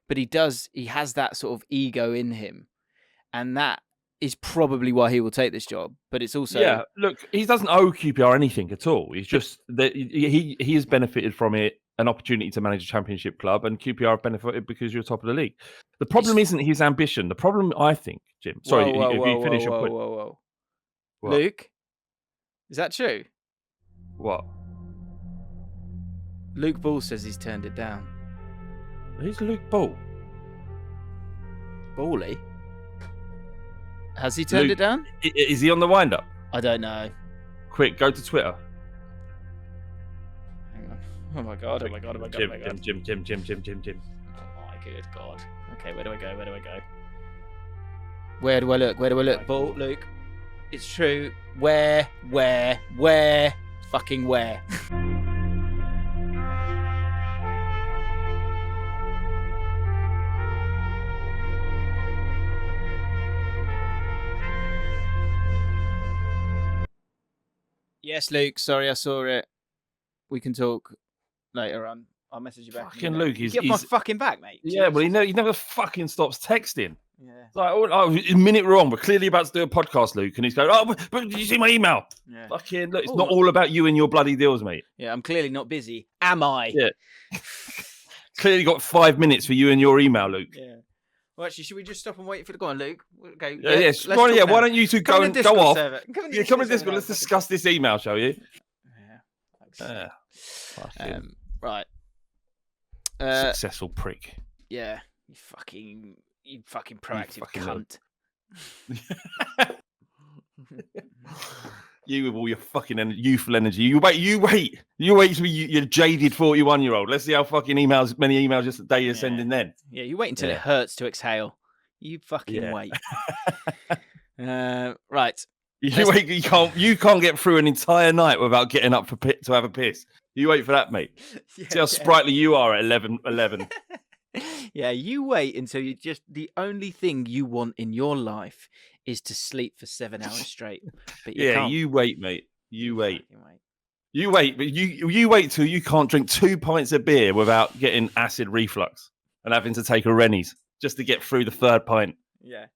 but he has that sort of ego in him, and that is probably why he will take this job. But it's also look, he doesn't owe QPR anything at all. He's just that he has benefited from it, an opportunity to manage a Championship club, and QPR have benefited because you're top of the league. The problem isn't his ambition. The problem, I think, Jim. Sorry, if you finish your point. Whoa. What? Luke, is that true? What? Luke Ball says he's turned it down. Who's Luke Ball? Bally? Has he turned it down? Is he on the wind-up? I don't know. Quick, go to Twitter. Hang on. Oh my god. Jim. Oh my good god. Okay, where do I go? Where do I look? Ball, Luke. It's true. Where? Fucking where? Yes, Luke. Sorry, I saw it. We can talk later on. I'll message you back. Fucking Luke, he's my fucking back, mate. Yeah, well, he never fucking stops texting. Yeah. It's like, a minute wrong. We're clearly about to do a podcast, Luke, and he's going, but did you see my email? Yeah. Fucking look, it's not all about you and your bloody deals, mate. Yeah, I'm clearly not busy. Am I? Yeah. Clearly got 5 minutes for you and your email, Luke. Yeah. Well, actually, should we just stop and wait for the... Go on, Luke. Okay. Yes. Why don't you two go off? Come to Discord. Let's discuss this email, shall you? Yeah. Right. Successful prick. Yeah. You fucking proactive cunt. You with all your fucking youthful energy. You wait till you're jaded 41-year-old. Let's see how fucking many emails just a day you're sending then. Yeah, you wait until it hurts to exhale. You fucking wait. Right. You can't get through an entire night without getting up to have a piss. You wait for that, mate. See how sprightly you are at 11. Yeah, you wait until the only thing you want in your life is to sleep for 7 hours straight. But you wait, mate. You wait. You wait, but you wait till you can't drink 2 pints of beer without getting acid reflux and having to take a Rennies just to get through the 3rd pint. Yeah.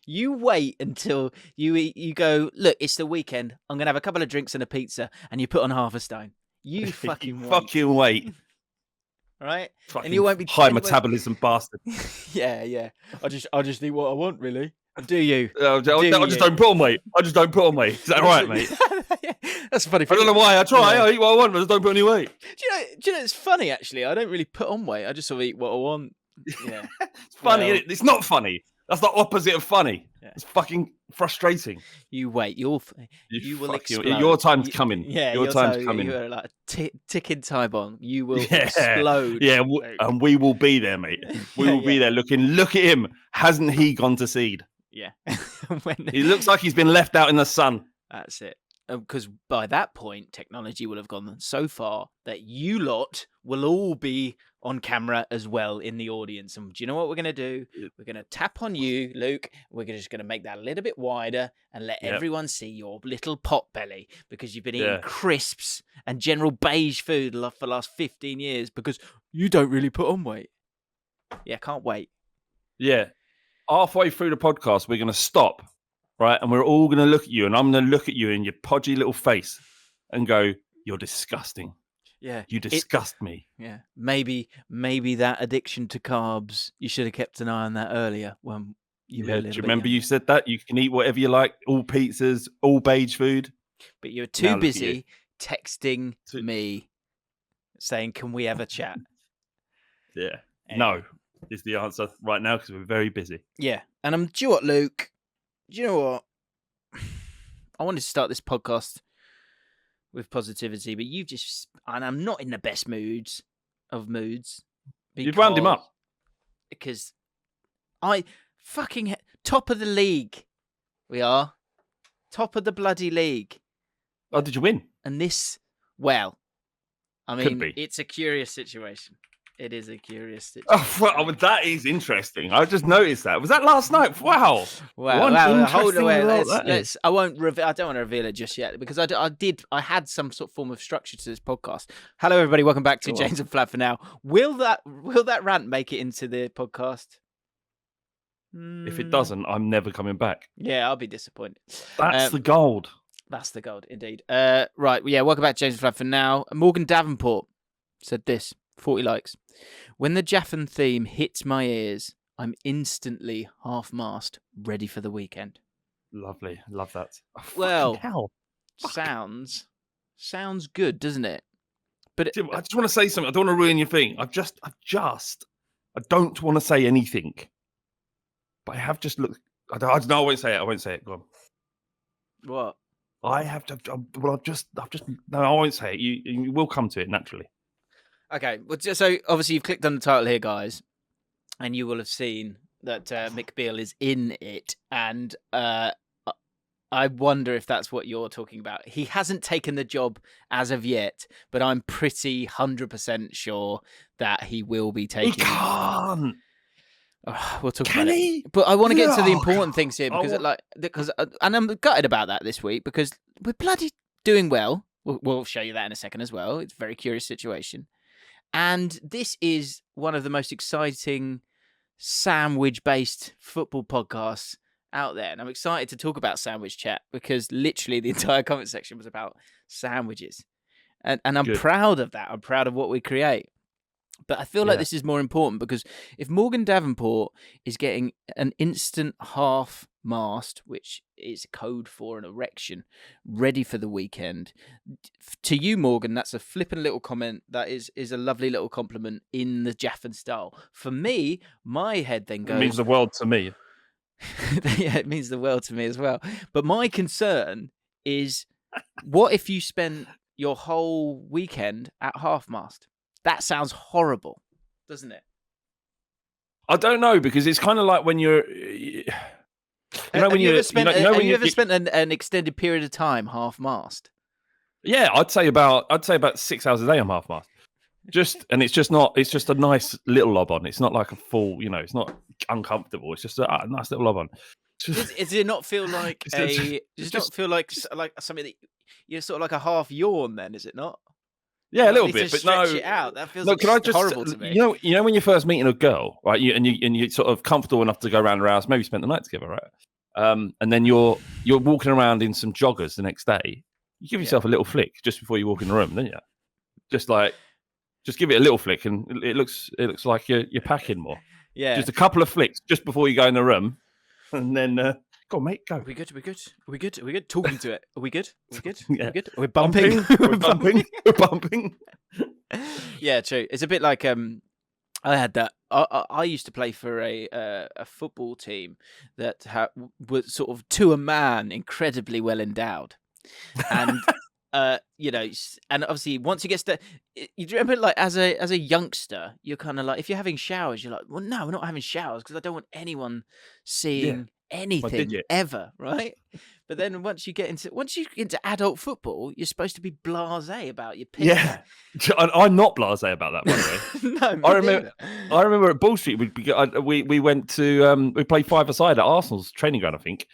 You wait until you go, look, it's the weekend. I'm going to have a couple of drinks and a pizza, and you put on half a stone. You fucking wait. Fucking wait. Right? Fucking and you won't be high metabolism bastard. Yeah. I just eat what I want, really. Do you? I just don't put on weight. Is that right, mate? Yeah, that's funny. I don't know why. I try. I eat what I want, but I just don't put any weight. Do you know? It's funny actually. I don't really put on weight. I just sort of eat what I want. Yeah. It's funny. Well, it's not funny. That's the opposite of funny. Yeah. It's fucking frustrating. You wait. You will explode. Your time's coming. Yeah, your time's coming. You're like a ticking time bomb. You will explode. Yeah, and we will be there, mate. We will be there looking. Look at him. Hasn't he gone to seed? Yeah. He looks like he's been left out in the sun. That's it. Because by that point, technology will have gone so far that you lot will all be on camera as well in the audience. And do you know what we're going to do? We're going to tap on you, Luke. We're just going to make that a little bit wider and let everyone see your little pot belly because you've been eating crisps and general beige food for the last 15 years because you don't really put on weight. Yeah, can't wait. Yeah. Halfway through the podcast, we're going to stop. Right, and we're all going to look at you, and I'm going to look at you in your podgy little face and go, "You're disgusting. Yeah, you disgust me." Yeah, maybe that addiction to carbs. You should have kept an eye on that earlier when you were a little bit. Do you remember you said that you can eat whatever you like, all pizzas, all beige food, but you're too busy texting me saying, "Can we have a chat?" Yeah, no is the answer right now because we're very busy. Yeah, and do you know what, Luke? Do you know what? I wanted to start this podcast with positivity, but and I'm not in the best moods. You've wound him up. Because I fucking top of the league. We are. Top of the bloody league. Oh, did you win? And this, well, I mean, it's a curious situation. It is a curious situation. Oh, well, that is interesting. I just noticed that. Was that last night? Wow. Hold away. Let's. I won't reveal. I don't want to reveal it just yet because I had some sort of form of structure to this podcast. Hello, everybody. Welcome back to James and Flav for now. Will that rant make it into the podcast? If it doesn't, I'm never coming back. Yeah, I'll be disappointed. That's the gold. That's the gold, indeed. Right. Yeah. Welcome back to James and Flav for now. Morgan Davenport said this. 40 likes. When the Jaffin theme hits my ears, I'm instantly half-mast, ready for the weekend. Lovely. Love that. Oh, well, hell. sounds good, doesn't it? But I just want to say something. I don't want to ruin your thing. I don't want to say anything. But I have just looked. I don't know. I won't say it. Go on. What? I have to. Well, I've just. No, I won't say it. You will come to it naturally. Okay. Well, so obviously you've clicked on the title here, guys, and you will have seen that Mick Beale is in it, and I wonder if that's what you're talking about. He hasn't taken the job as of yet, but I'm pretty 100% sure that he will be taking. He can't. We'll talk about it. But I want to get to the important things here because and I'm gutted about that this week because we're bloody doing well. We'll show you that in a second as well. It's a very curious situation. And this is one of the most exciting sandwich-based football podcasts out there. And I'm excited to talk about Sandwich Chat because literally the entire comment section was about sandwiches. And I'm proud of that. I'm proud of what we create. But I feel like this is more important because if Morgan Davenport is getting an instant half mast, which is code for an erection, ready for the weekend, to you, Morgan, that's a flippant little comment. That is a lovely little compliment in the Jaffin style. For me, my head then goes... It means the world to me. Yeah, it means the world to me as well. But my concern is, what if you spent your whole weekend at half mast? That sounds horrible, doesn't it? I don't know because it's kind of like when you're, Have you ever spent an extended period of time half mast? Yeah, I'd say about 6 hours a day I'm half mast. It's just a nice little lob on. It's not like a full, it's not uncomfortable. It's just a nice little lob on. Does it not feel like feel like something that you're sort of like a half yawn? Then is it not? Yeah, a little bit, but no. It out. That feels horrible to me. You know when you're first meeting a girl, right? You're sort of comfortable enough to go around her house, maybe spend the night together, right? And then you're walking around in some joggers the next day. You give yourself a little flick just before you walk in the room, don't you? Just give it a little flick, and it looks like you're packing more. Yeah, just a couple of flicks just before you go in the room, and then go on, mate, go. Are we good? Talking to it. Are we good? Yeah. Are we good? We're bumping. We're bumping. Yeah, true. It's a bit like I had that. I used to play for a football team that was sort of to a man incredibly well endowed, and and obviously once you get to, you remember like as a youngster, you're kind of like if you're having showers, you're like, well, no, we're not having showers because I don't want anyone seeing anything ever, right? But then once you get into adult football, you're supposed to be blasé about your pick. Yeah, I'm not blasé about that, by the way. No, I remember at Ball Street, we went to we played 5-a-side at Arsenal's training ground, I think.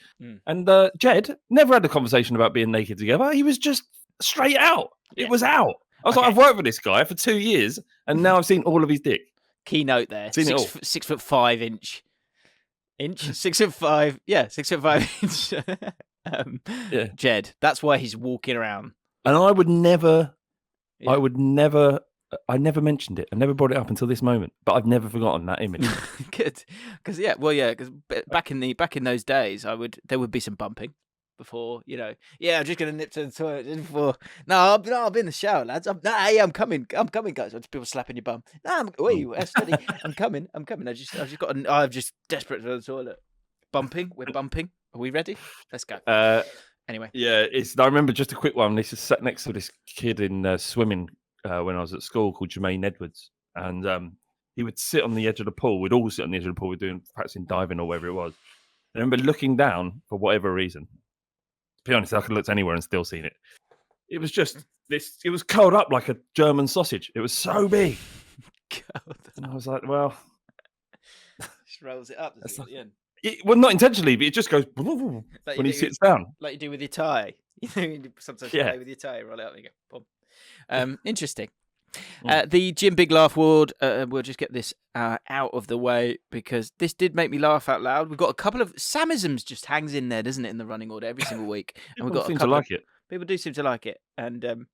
And Jed never had a conversation about being naked together. He was just straight out. It was out. I was like, I've worked with this guy for 2 years, and now I've seen all of his dick. Keynote there. 6'5" inch. 6'5", 6'5" inch. Jed. That's why he's walking around. And I never mentioned it. I never brought it up until this moment. But I've never forgotten that image. Good, because back in those days, there would be some bumping before, I'm just gonna nip to the toilet just before. No, I'll be in the shower, lads. I'm coming, guys. Just people slapping your bum. No, steady. I'm coming. I've just desperate for the toilet. Bumping. We're bumping. Are we ready? Let's go. Anyway. Yeah, I remember just a quick one. This is sat next to this kid in swimming when I was at school called Jermaine Edwards, and he would sit on the edge of the pool. We'd all sit on the edge of the pool. We're practicing diving or whatever it was. I remember looking down for whatever reason. To be honest, I could have looked anywhere and still seen it. It was just this. It was curled up like a German sausage. It was so big. And I was like, well, Just rolls it up at the end. Well, not intentionally, but it just goes when he sits down. Like you do with your tie. Sometimes you play with your tie, roll it up and you go, boom. Interesting. The Jim Big Laugh Award, we'll just get this out of the way because this did make me laugh out loud. We've got a couple of Samisms just hangs in there, doesn't it, in the running order every single week? And we've got seem to like it. People do seem to like it. And do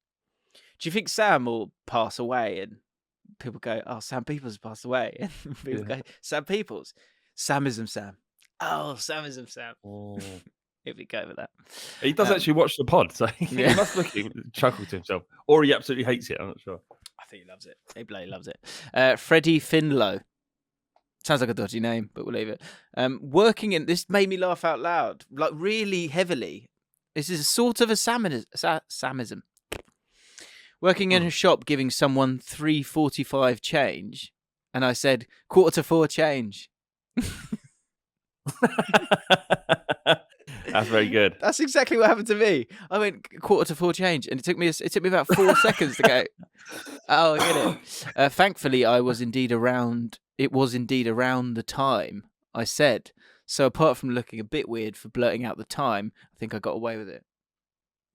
you think Sam will pass away? And people go, "Oh, Sam Peoples passed away." And people go, "Sam Peoples, Samism Sam." Oh, Samism Sam. If we go with that. He does actually watch the pod, so he must look chuckle to himself. Or he absolutely hates it, I'm not sure. I think he loves it. He bloody loves it. Freddie Finlow. Sounds like a dodgy name, but we'll leave it. This made me laugh out loud, like really heavily. This is a sort of a Samism. Working in a shop giving someone 3.45 change, and I said, 3:45 change. That's very good. That's exactly what happened to me. I went 3:45 change, and it took me about 4 seconds to go. Oh, I get it. Thankfully, I was indeed around. It was indeed around the time I said. So apart from looking a bit weird for blurting out the time, I think I got away with it.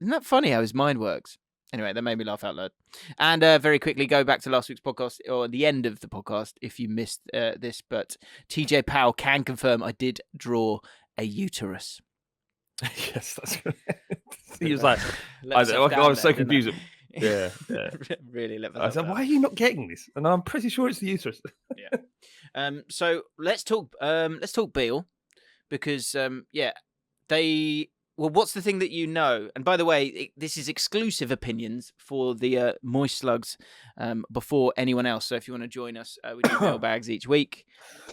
Isn't that funny how his mind works? Anyway, that made me laugh out loud. And very quickly, go back to last week's podcast, or the end of the podcast, if you missed this. But TJ Powell can confirm I did draw a uterus. Yes, that's good. He was like, I was so confused. Yeah. Really let I said, why are you not getting this? And I'm pretty sure it's the uterus. Yeah. So let's talk Beale, because what's the thing that you know? And by the way, this is exclusive opinions for the Moist Slugs before anyone else. So if you want to join us, we do mailbags each week,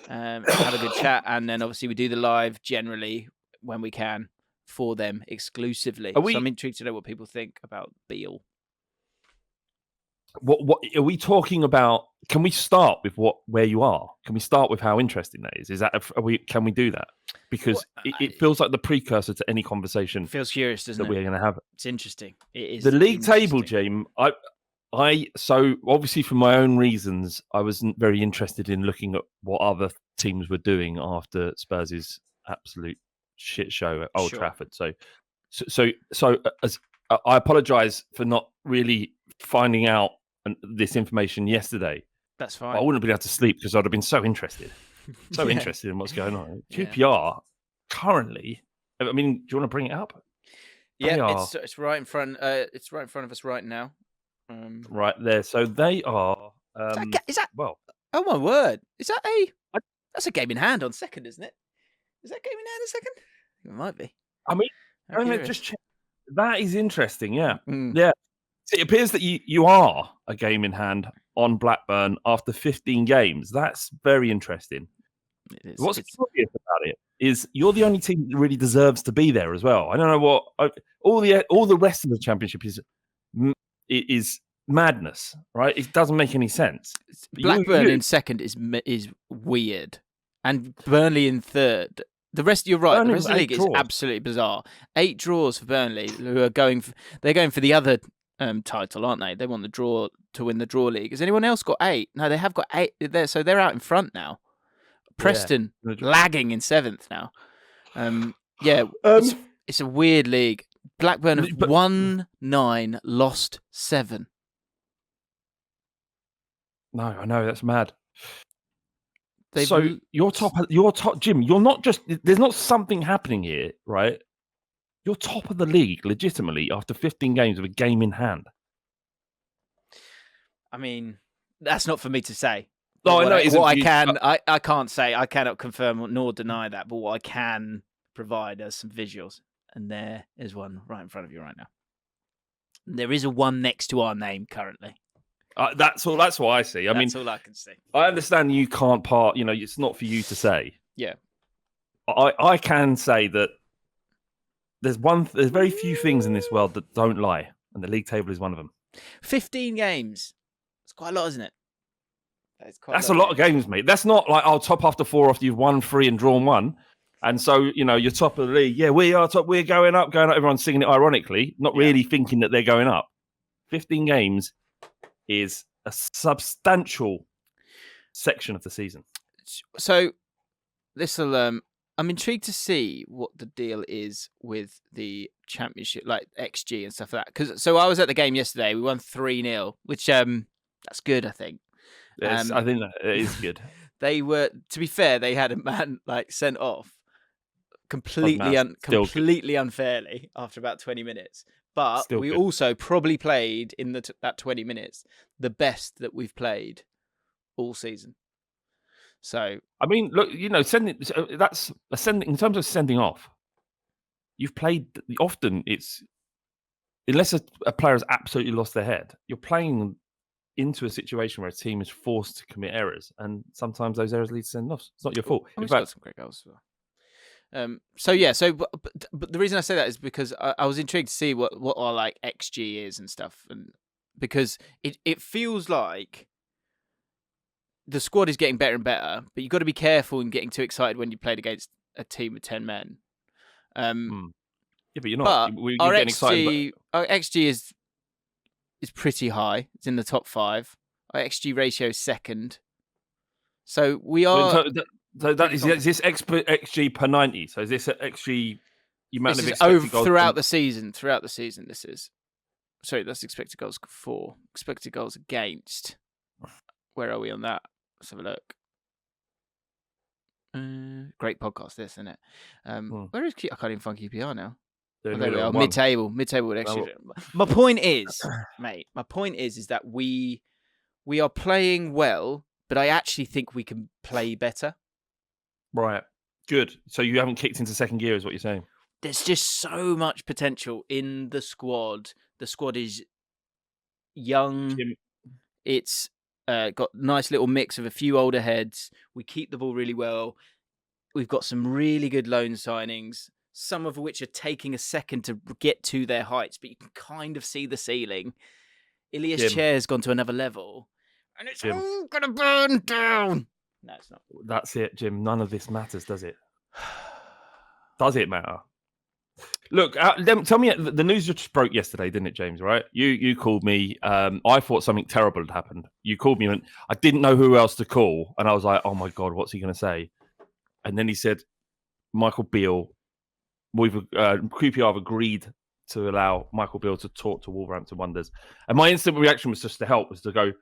have a good chat, and then obviously we do the live generally when we can for them exclusively. So I'm intrigued to know what people think about Beale. What are we talking about? Can we start with where you are? Can we start with how interesting that is? Can we do that? Because it feels like the precursor to any conversation. Feels curious, doesn't it? That we're going to have. It's interesting. It is the league table, James. So obviously for my own reasons, I wasn't very interested in looking at what other teams were doing after Spurs' absolute shit show at Old Trafford. So as I apologise for not really finding out this information yesterday. That's fine. I wouldn't have been able to sleep because I'd have been so interested interested in what's going on. QPR currently. I mean, do you want to bring it up? Yeah, it's right in front. It's right in front of us right now. Right there. So they are. Is that? Well, oh my word! Is that that's a game in hand on second, isn't it? Is that game in hand on second? It might be. I mean, I'm going to just check. That is interesting. Yeah, yeah. It appears that you are a game in hand on Blackburn after 15 games. That's very interesting. It is. What's curious about it is you're the only team that really deserves to be there as well. I don't know what all the rest of the championship is madness, right? It doesn't make any sense. Blackburn in second is weird, and Burnley in third. The rest, you're right. The rest of the league is absolutely bizarre. 8 draws for Burnley, who are going for the other title, aren't they? They want the draw to win the draw league. Has anyone else got 8? No, they have got 8 there, so they're out in front now. Preston lagging in 7th now. It's a weird league. Blackburn have won 9, lost 7. No, I know, that's mad. So you're top, Jim. You're not just. There's not something happening here, right? You're top of the league, legitimately, after 15 games with a game in hand. I mean, that's not for me to say. No, I know. I can't say. I cannot confirm nor deny that. But what I can provide are some visuals, and there is one right in front of you right now. There is a one next to our name currently. That's all. That's what I see. That's all I can see. I understand you can't part. It's not for you to say. Yeah. I can say that there's very few things in this world that don't lie, and the league table is one of them. 15 games. It's quite a lot, isn't it? That's a lot of games, mate. That's not like top after 4 after you've won 3 and drawn 1. And so, you're top of the league. Yeah, we are top. We're going up. Everyone's singing it ironically, not really thinking that they're going up. 15 games is a substantial section of the season. So this'll I'm intrigued to see what the deal is with the championship, like XG and stuff like that. Because I was at the game yesterday. We won 3-0, which that's good, I think. I think that it is good. They were, to be fair, they had a man like sent off completely unfairly after about 20 minutes. But Still we good. also probably played in that 20 minutes the best that we've played all season. So I mean, look, that's sending in terms of sending off. You've played often. It's unless a player has absolutely lost their head, you're playing into a situation where a team is forced to commit errors, and sometimes those errors lead to sending offs. It's not your fault. We've got some great goals as well. But the reason I say that is because I was intrigued to see what our like XG is and stuff, and because it feels like the squad is getting better and better, but you've got to be careful in getting too excited when you played against a team of 10 men. Yeah, but you're not. You're our getting XG, excited. Our XG is pretty high. It's in the top 5. Our XG ratio is second. So we are. So that is this XG per 90. So is this XG? This is over throughout the season. Throughout the season, this is. Sorry, that's expected goals for. Expected goals against. Where are we on that? Let's have a look. Great podcast, this, isn't it? Where is I can't even find QPR now. There we are. Mid-table with extra. My point is, mate. My point is that we are playing well, but I actually think we can play better. Right. Good. So you haven't kicked into second gear, is what you're saying? There's just so much potential in the squad. The squad is young. It's got a nice little mix of a few older heads. We keep the ball really well. We've got some really good loan signings, some of which are taking a second to get to their heights, but you can kind of see the ceiling. Ilias Chair's gone to another level, and it's all going to burn down. No, it's not. That's it, Jim. None of this matters, does it? Does it matter? Look, tell me, the news just broke yesterday, didn't it, James? Right? You called me. I thought something terrible had happened. You called me, and I didn't know who else to call, and I was like, "Oh my god, what's he going to say?" And then he said, "Michael Beale, QPR have agreed to allow Michael Beale to talk to Wolverhampton Wanderers." And my instant reaction was just to help, was to go,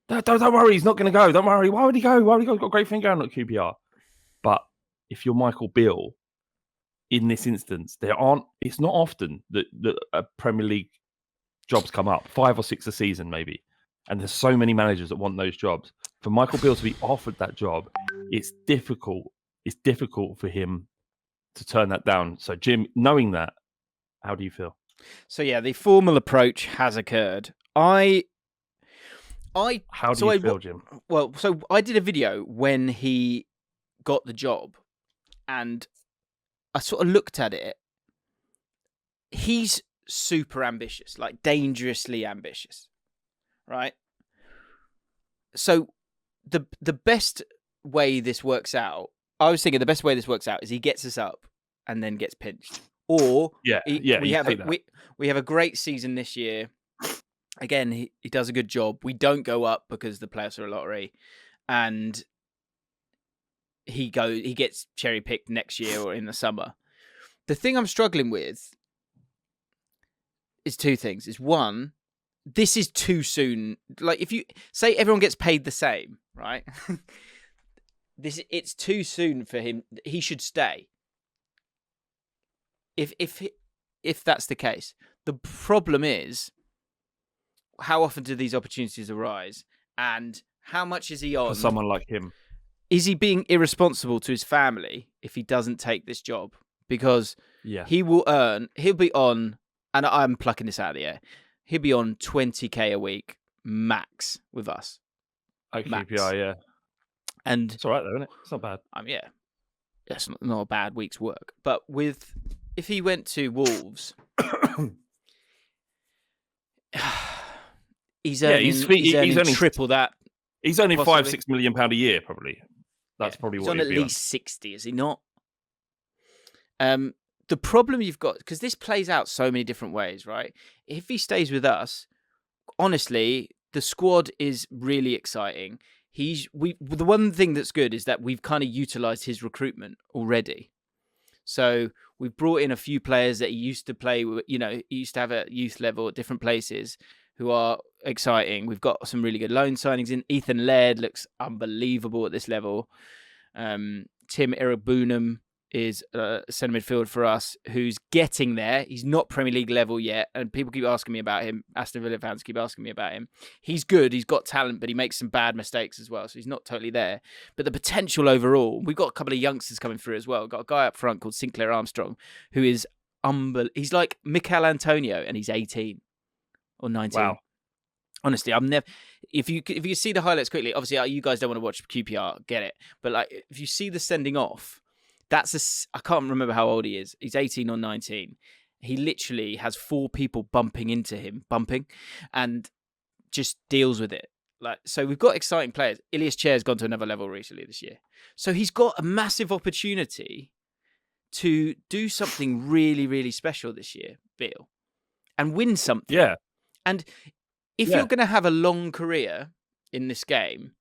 "Don't worry, he's not going to go. Don't worry. Why would he go? He's got a great thing going at QPR." But if you're Michael Beale, in this instance, it's not often that a Premier League jobs come up, 5 or 6 a season maybe, and there's so many managers that want those jobs. For Michael Beale to be offered that job, it's difficult. It's difficult for him to turn that down. So, Jim, knowing that, how do you feel? So yeah, the formal approach has occurred. How do you feel, Jim? Well, so I did a video when he got the job, and I sort of looked at it. He's super ambitious, like dangerously ambitious, right? So the best way this works out, I was thinking the best way this works out is he gets us up and then gets pinched. Or we have a great season this year. Again, he does a good job. We don't go up because the playoffs are a lottery, and he gets cherry picked next year or in the summer. The thing I'm struggling with is 2 things. Is one, this is too soon. Like if you say everyone gets paid the same, right? It's too soon for him. He should stay. If that's the case, the problem is, how often do these opportunities arise, and how much is he on? For someone like him, is he being irresponsible to his family if he doesn't take this job? Because he'll be on, and I'm plucking this out of the air, he'll be on 20k a week max with us. QPR, yeah. And it's all right though, isn't it? It's not bad. It's not a bad week's work. But if he went to Wolves, he's earning triple that. He's only possibly. £5-6 million a year, probably. That's probably he's what he's on. At least 60, is he not? The problem you've got, because this plays out so many different ways, right? If he stays with us, honestly, the squad is really exciting. The one thing that's good is that we've kind of utilized his recruitment already. So we've brought in a few players that he used to play with, he used to have at youth level at different places who are exciting. We've got some really good loan signings in. Ethan Laird looks unbelievable at this level. Tim Irabunam is a centre midfield for us who's getting there. He's not Premier League level yet, and people keep asking me about him. Aston Villa fans keep asking me about him. He's good. He's got talent, but he makes some bad mistakes as well, so he's not totally there. But the potential overall, we've got a couple of youngsters coming through as well. We've got a guy up front called Sinclair Armstrong, who is he's like Mikel Antonio, and he's 18 or 19. Wow. Honestly, I'm never. If you see the highlights quickly, obviously you guys don't want to watch QPR, get it. But like, if you see the sending off, I can't remember how old he is. He's 18 or 19. He literally has 4 people bumping into him, and just deals with it. Like, so we've got exciting players. Ilias Chair's gone to another level recently this year, so he's got a massive opportunity to do something really, really special this year, Beale, and win something. Yeah, and. If you're going to have a long career in this game,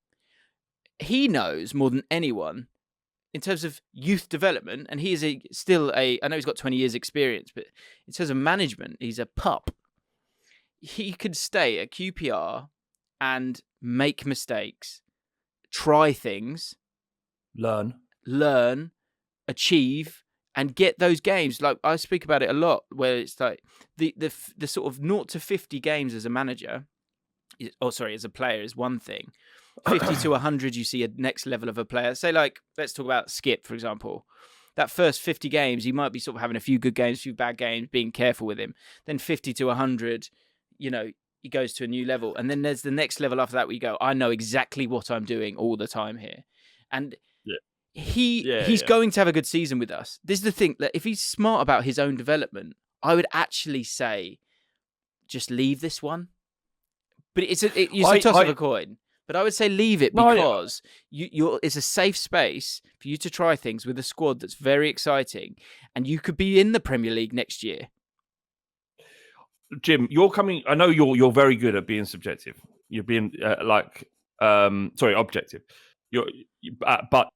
he knows more than anyone in terms of youth development, and he is I know he's got 20 years experience, but in terms of management, he's a pup. He could stay at QPR and make mistakes, try things, learn, achieve, and get those games. Like, I speak about it a lot, where it's like the sort of 0 to 50 games as a manager, as a player is one thing. 50 to 100, you see a next level of a player. Say, like, let's talk about Skip, for example. That first 50 games, he might be sort of having a few good games, a few bad games, being careful with him. Then 50 to 100, he goes to a new level. And then there's the next level after that where you go, I know exactly what I'm doing all the time here. And he's going to have a good season with us. This is the thing, that if he's smart about his own development, I would actually say just leave this one. But it's a toss of a coin. But I would say leave it because it's a safe space for you to try things with a squad that's very exciting, and you could be in the Premier League next year. Jim, you're coming. I know you're very good at being subjective. You're being objective. But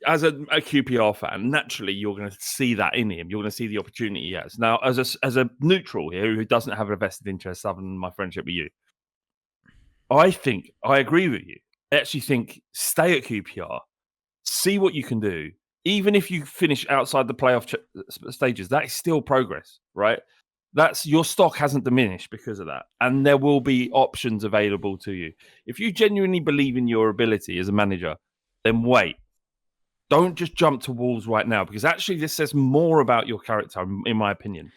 as a QPR fan, naturally you're going to see that in him. You're going to see the opportunity he has. Now, as a neutral here who doesn't have a vested interest other than my friendship with you, I think I agree with you. I actually think stay at QPR, see what you can do. Even if you finish outside the playoff stages, that is still progress, right? That's your stock hasn't diminished because of that, and there will be options available to you. If you genuinely believe in your ability as a manager, then wait. Don't just jump to Wolves right now, because actually this says more about your character, in my opinion.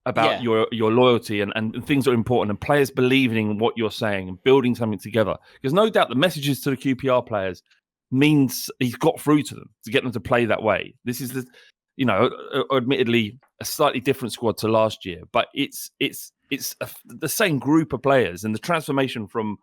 About your loyalty and things that are important, and players believing in what you're saying and building something together. Because no doubt the messages to the QPR players means he's got through to them to get them to play that way. This is admittedly a slightly different squad to last year, but it's the same group of players, and the transformation from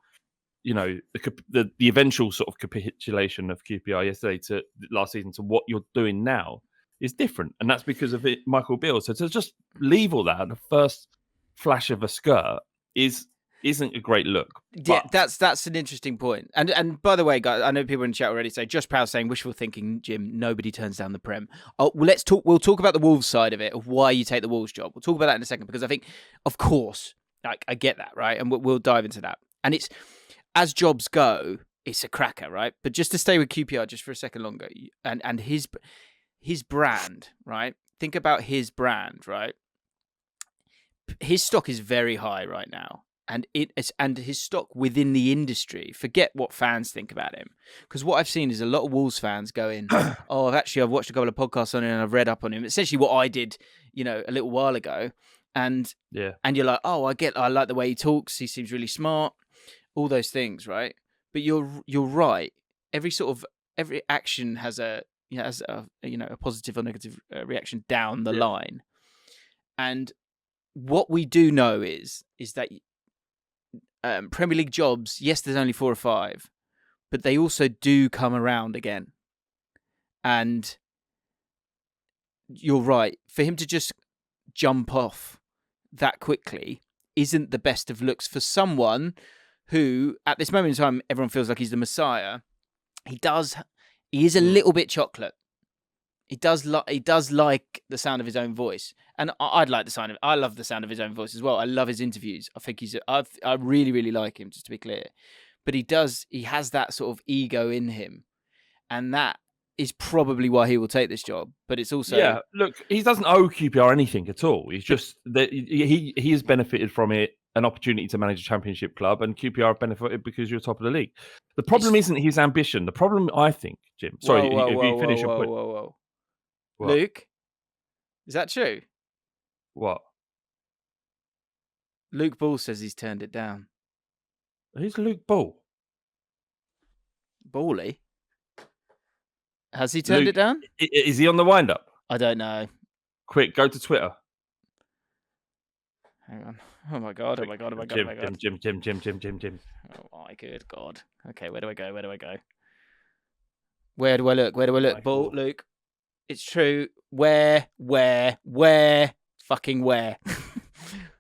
the eventual sort of capitulation of QPR yesterday to last season to what you're doing now is different, and that's because of Michael Beale. So to just leave all that at the first flash of a skirt isn't a great look. Yeah, that's an interesting point. And by the way, guys, I know people in the chat already say Josh Prowl saying wishful thinking, Jim. Nobody turns down the Prem. We'll talk about the Wolves side of it, of why you take the Wolves job. We'll talk about that in a second, because I think, of course, like, I get that, right, and we'll dive into that. And it's, as jobs go, it's a cracker, right? But just to stay with QPR just for a second longer, and his brand, right? Think about his brand, right? His stock is very high right now, and his stock within the industry. Forget what fans think about him, because what I've seen is a lot of Wolves fans going, "Oh, I've watched a couple of podcasts on him and I've read up on him." Essentially, what I did, a little while ago, and you're like, "Oh, I like the way he talks. He seems really smart." All those things, right? But you're right. Every action has a positive or negative reaction down the line. And what we do know is that Premier League jobs, yes, there's only 4 or 5, but they also do come around again. And you're right. For him to just jump off that quickly isn't the best of looks for someone who, at this moment in time, everyone feels like he's the Messiah. He is a little bit chocolate. He does like the sound of his own voice, and I love the sound of his own voice as well. I love his interviews. I think I really, really like him, just to be clear. But he has that sort of ego in him, and that is probably why he will take this job. But it's also look, he doesn't owe QPR anything at all. He's just that he has benefited from it, an opportunity to manage a championship club, and QPR have benefited because you're top of the league. The problem isn't his ambition. The problem, I think, Jim. Sorry, if you finish your point. Whoa. What? Luke, is that true? What? Luke Ball says he's turned it down. Who's Luke Ball? Bally? Has he turned it down? Is he on the wind-up? I don't know. Quick, go to Twitter. Hang on. Oh my god. Jim. Oh my good god. Okay, where do I go? Where do I look? Ball, Luke. It's true. Where? Fucking where?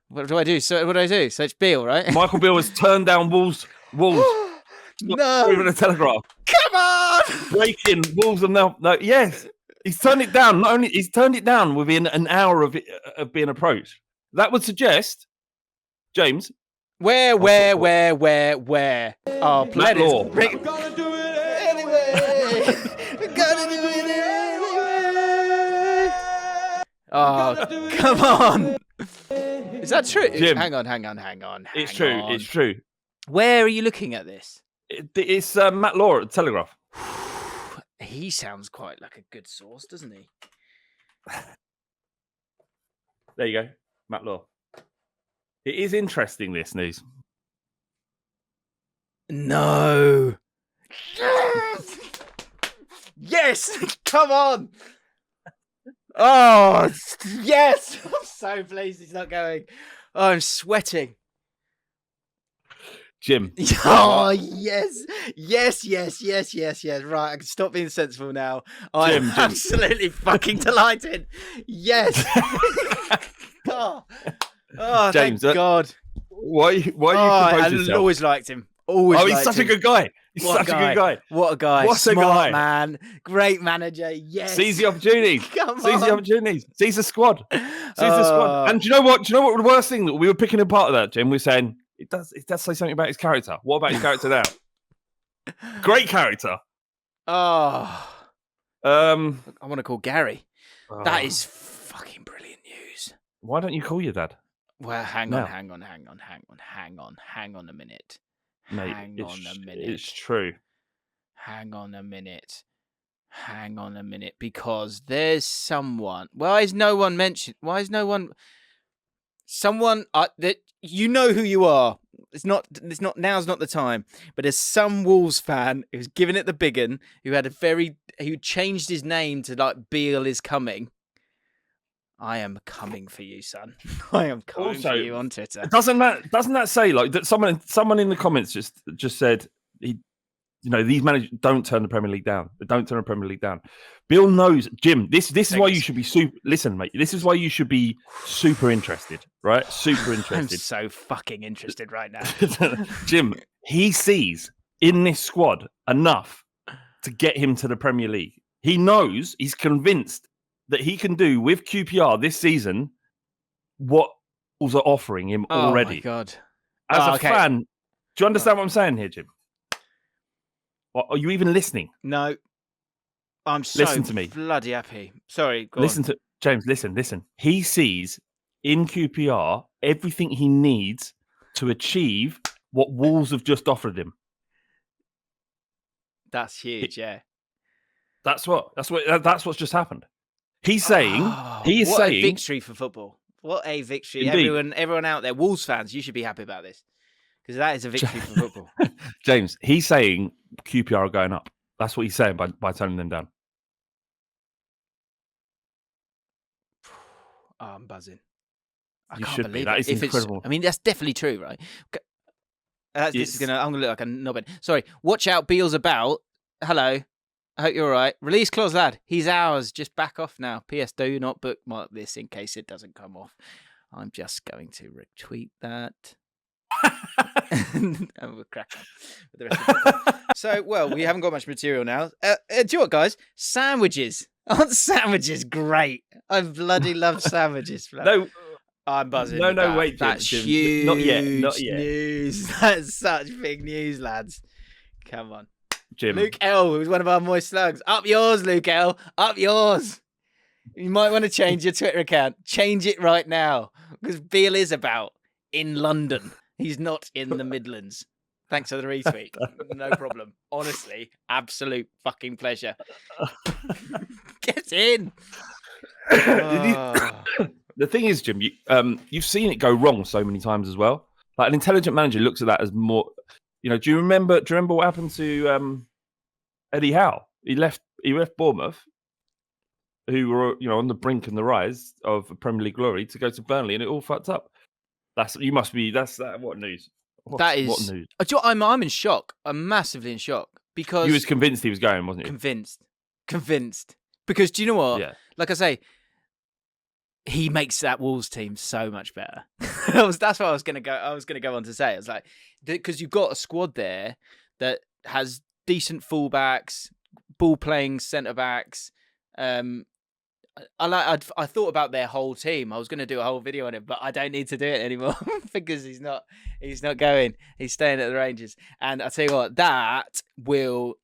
What do I do? So it's Beale, right? Michael Beale has turned down Wolves. No. Even a Telegraph. Come on! Breaking Wolves and no. Yes, he's turned it down. Not only he's turned it down within an hour of being approached. That would suggest, James. Where? Oh, Matt Law. I'm gonna do it anyway. Oh, come on. Is that true? Jim. Hang on. It's true. It's true. Where are you looking at this? It's Matt Law at the Telegraph. He sounds quite like a good source, doesn't he? There you go. Matt Law. It is interesting, this news. No. Yes! Come on! Oh, yes! I'm so pleased he's not going. Oh, I'm sweating. Jim. Oh, yes. Right, I can stop being sensible now. I'm Jim. absolutely fucking delighted. Yes. Oh, James, thank God. Why you compose yourself? I always liked him. He's such a good guy. He's such a good guy. What a guy. What a Smart guy. man. Great manager. Yes. Sees the opportunities. Sees the opportunities. Sees the squad. And do you know what? The worst thing that we were picking apart of that, Jim? We were saying it does say something about his character. What about his character now? Great character. I want to call Gary. That is fucking brilliant news. Why don't you call your dad? Well, hang on a minute. Mate, it's true. Hang on a minute, because there's someone. Why is no one mentioned? Someone that you know who you are. It's not. Now's not the time. But there's some Wolves fan who's given it the big un, who changed his name to like Beale is coming. I am coming for you, son. I am coming for you on Twitter. Doesn't that say like that? Someone in the comments just said these managers don't turn the Premier League down. They don't turn the Premier League down. Bill knows, Jim. This is why you should be super. Listen, mate. This is why you should be super interested, right? Super interested. I'm so fucking interested right now, Jim. He sees in this squad enough to get him to the Premier League. He knows. He's convinced that he can do with QPR this season what Wolves are offering him already. Oh, my God. As a fan, do you understand what I'm saying here, Jim? Are you even listening? No. I'm so listen to me. Bloody happy. Sorry, go listen on. to James, listen. He sees in QPR everything he needs to achieve what Wolves have just offered him. That's huge, yeah. That's what's just happened. He's saying, what a victory for football. What a victory. Indeed. Everyone out there, Wolves fans, you should be happy about this. Because that is a victory for football. James, he's saying QPR are going up. That's what he's saying by turning them down. Oh, I'm buzzing. You should be. That is incredible. I mean, that's definitely true, right? I'm gonna look like a knobhead. Sorry. Watch out, Beale's about. Hello. I hope you're all right. Release clause, lad. He's ours. Just back off now. P.S. Do not bookmark this in case it doesn't come off. I'm just going to retweet that. And we'll crack on with the rest of the So, well, we haven't got much material now. Do you know what, guys? Sandwiches. Aren't sandwiches great? I bloody love sandwiches. No, I'm buzzing. no, wait, Jim, That's Jim. huge Not yet. news. That's such big news, lads. Come on. Jim. Luke L, who's one of our moist slugs. Up yours, Luke L. Up yours. You might want to change your Twitter account. Change it right now. Because Beale is about in London. He's not in the Midlands. Thanks for the retweet. No problem. Honestly, absolute fucking pleasure. Get in. Oh. The thing is, Jim, you've seen it go wrong so many times as well. Like an intelligent manager looks at that as more. Do you remember what happened to Eddie Howe? He left Bournemouth, who were on the brink and the rise of Premier League glory, to go to Burnley, and it all fucked up. What news? What news? I'm in shock. I'm massively in shock because you was convinced he was going, wasn't you? Convinced. Because do you know what? Yeah. Like I say, he makes that Wolves team so much better. That's what I was going to go on to say. I was like, because you've got a squad there that has decent fullbacks, ball playing centre backs. I thought about their whole team. I was going to do a whole video on it, but I don't need to do it anymore because he's not going. He's staying at the Rangers. And I tell you what, that will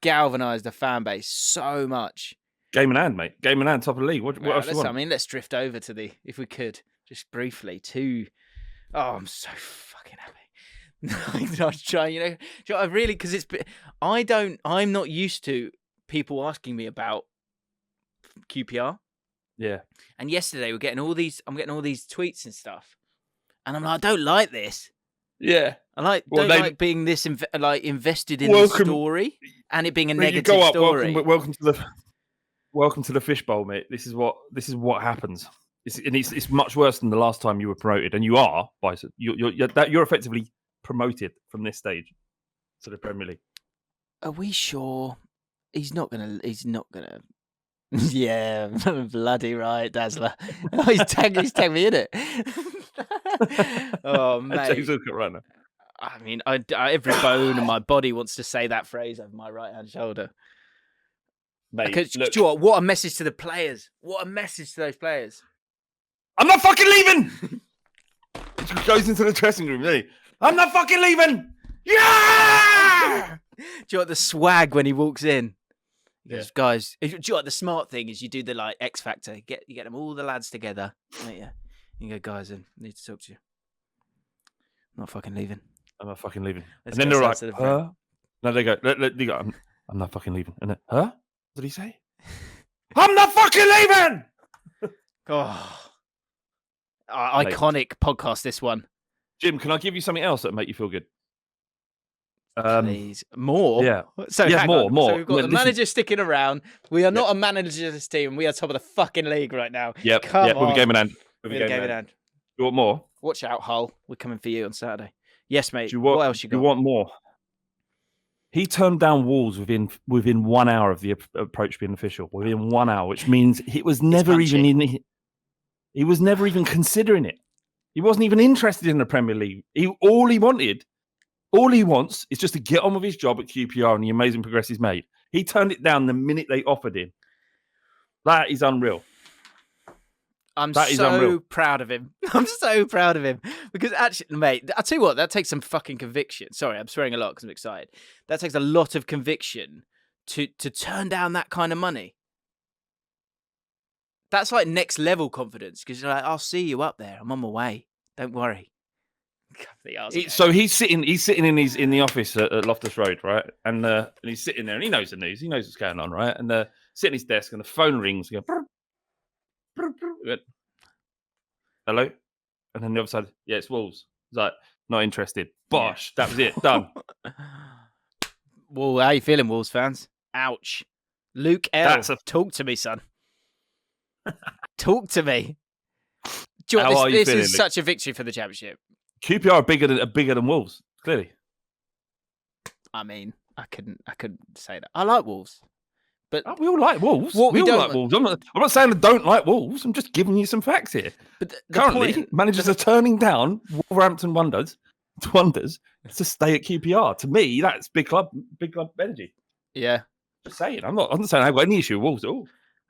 galvanise the fan base so much. Game in hand, mate. Game in hand, top of the league. What else do you want? I mean, let's drift over to if we could, just briefly, I'm so fucking happy. I'm trying, I really, because I'm not used to people asking me about QPR. Yeah. And yesterday I'm getting all these tweets and stuff. And I'm like, I don't like this. Yeah. I don't like being this invested in the story and it being a negative story. Welcome to the fishbowl, mate. This is what happens. It's much worse than the last time you were promoted, and you are. You're effectively promoted from this stage to the Premier League. Are we sure? He's not gonna. Yeah, bloody right, Dazzler. He's tagged me in it. Oh, mate. James Allcott right now. I mean, every bone in my body wants to say that phrase over my right-hand shoulder. Mate, look, do you know what a message to the players. What a message to those players. I'm not fucking leaving! He goes into the dressing room, doesn't he? I'm not fucking leaving! Yeah! Do you know what the swag when he walks in? He goes, guys, do you know what the smart thing is? You do the X Factor. You get them all the lads together. Yeah. You go, guys, I need to talk to you. I'm not fucking leaving. I'm not fucking leaving. And then they're like, huh? No, they go, I'm not fucking leaving. And then, huh? What did he say? I'm not fucking leaving! Oh. Iconic podcast, this one. Jim, can I give you something else that'll make you feel good? Please. More? Yeah. So more. So we've got the manager sticking around. We are not a managerless team. We are top of the fucking league right now. Yep. Come on. We'll be game in hand. We'll be game in hand. You want more? Watch out, Hull. We're coming for you on Saturday. Yes, mate. What else you got? You want more? He turned down Wolves within 1 hour of the approach being official. Within 1 hour, which means he was never even considering it. He wasn't even interested in the Premier League. All he wants is just to get on with his job at QPR and the amazing progress he's made. He turned it down the minute they offered him. That is unreal. I'm so proud of him. I'm so proud of him. Because actually, mate, I'll tell you what, that takes some fucking conviction. Sorry, I'm swearing a lot because I'm excited. That takes a lot of conviction to turn down that kind of money. That's like next level confidence because you're like, I'll see you up there. I'm on my way. Don't worry. So he's sitting in the office at Loftus Road, right? And he's sitting there and he knows the news. He knows what's going on, right? And sitting at his desk and the phone rings. He goes, hello? And then the other side, yeah, it's Wolves. He's like, not interested. Bosh, that was it. Done. Well, how you feeling, Wolves fans? Ouch. Luke L. Talk to me, son. Talk to me. Do you know what, this is such a victory for the Championship. QPR are bigger than Wolves, clearly. I mean, I couldn't say that. I like Wolves. But we all like Wolves. We all like Wolves. I'm not saying I don't like Wolves. I'm just giving you some facts here. But currently, managers are turning down Wolverhampton Wanderers wonders to stay at QPR. To me, that's big club energy. Yeah. Just saying. I'm not saying I've got any issue with Wolves at all.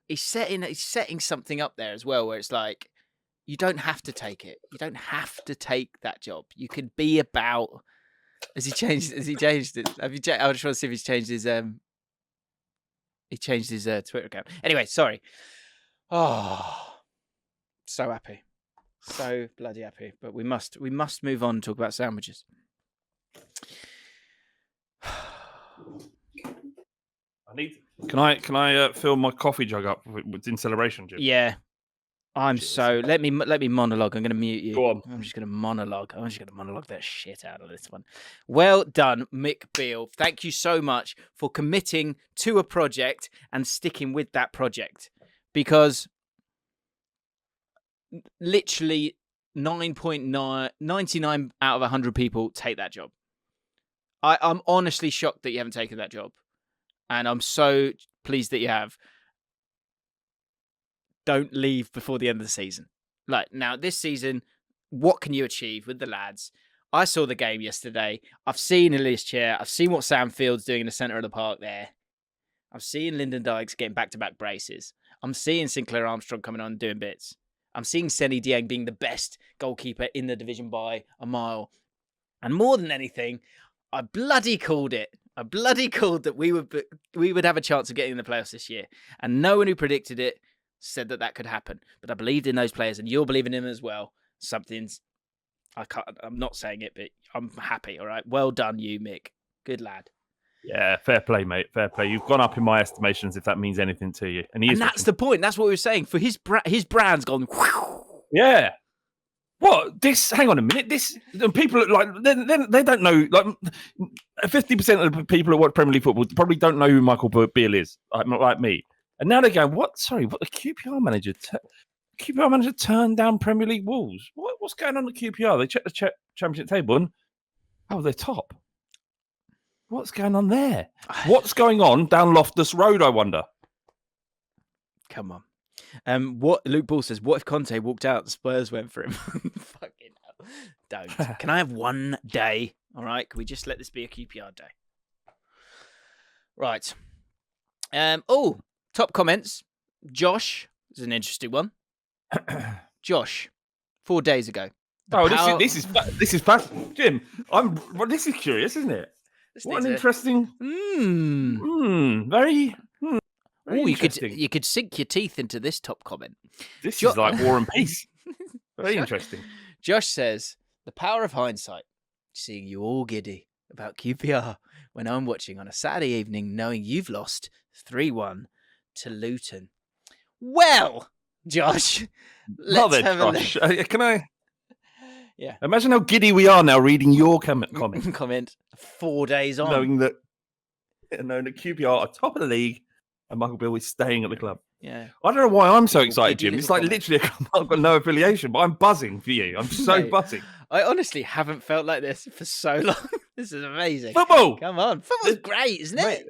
He's setting something up there as well, where it's like, you don't have to take it. You don't have to take that job. You could be about. Has he changed it? Have you checked? I just want to see if he's changed his He changed his Twitter account. Anyway, sorry. Oh, so happy. So bloody happy. But we must move on and talk about sandwiches. Can I fill my coffee jug up in celebration, Jim? Yeah. Let me monologue. I'm going to mute you. Go on. I'm just going to monologue that shit out of this one. Well done, Mick Beale. Thank you so much for committing to a project and sticking with that project, because literally 99 out of 100 people take that job. I'm honestly shocked that you haven't taken that job, and I'm so pleased that you have. Don't leave before the end of the season. Like, now, this season, what can you achieve with the lads? I saw the game yesterday. I've seen Elias Chair. I've seen what Sam Field's doing in the centre of the park there. I'm seeing Lyndon Dykes getting back-to-back braces. I'm seeing Sinclair Armstrong coming on and doing bits. I'm seeing Seni Dieng being the best goalkeeper in the division by a mile. And more than anything, I bloody called it. I bloody called that we would have a chance of getting in the playoffs this year. And no one who predicted it said that could happen. But I believed in those players, and you're believing in them as well. I'm not saying it, but I'm happy, all right? Well done, you, Mick. Good lad. Yeah, fair play, mate. Fair play. You've gone up in my estimations, if that means anything to you. And that's the point. That's what we were saying. For his brand's gone. Whew. Yeah. What? Hang on a minute. People like they don't know. Like 50% of the people who watch Premier League football probably don't know who Michael Beale is. Like me. And now they're going, what? Sorry, what? The QPR manager turned down Premier League Wolves. What's going on at QPR? They checked the championship table and they're top. What's going on there? What's going on down Loftus Road, I wonder? Come on. What Luke Ball says, what if Conte walked out and Spurs went for him? Fucking hell. Don't. Can I have one day? All right. Can we just let this be a QPR day? Right. Top comments. Josh is an interesting one. Josh, 4 days ago. This is fascinating, Jim. This is curious, isn't it? What an interesting. Very interesting. You could sink your teeth into this top comment. This is like War and Peace. Very interesting. Josh says, the power of hindsight, seeing you all giddy about QPR when I'm watching on a Saturday evening, knowing you've lost 3-1 to Luton. Well, Josh, let's have a look. Can I? Yeah. Imagine how giddy we are now reading your comment. 4 days on. Knowing that QPR are top of the league and Michael Beale is staying at the club. Yeah. I don't know why I'm so excited, Jim. It's like literally I've got no affiliation, but I'm buzzing for you. I'm so buzzing. I honestly haven't felt like this for so long. This is amazing. Football! Come on. Football's great, isn't it?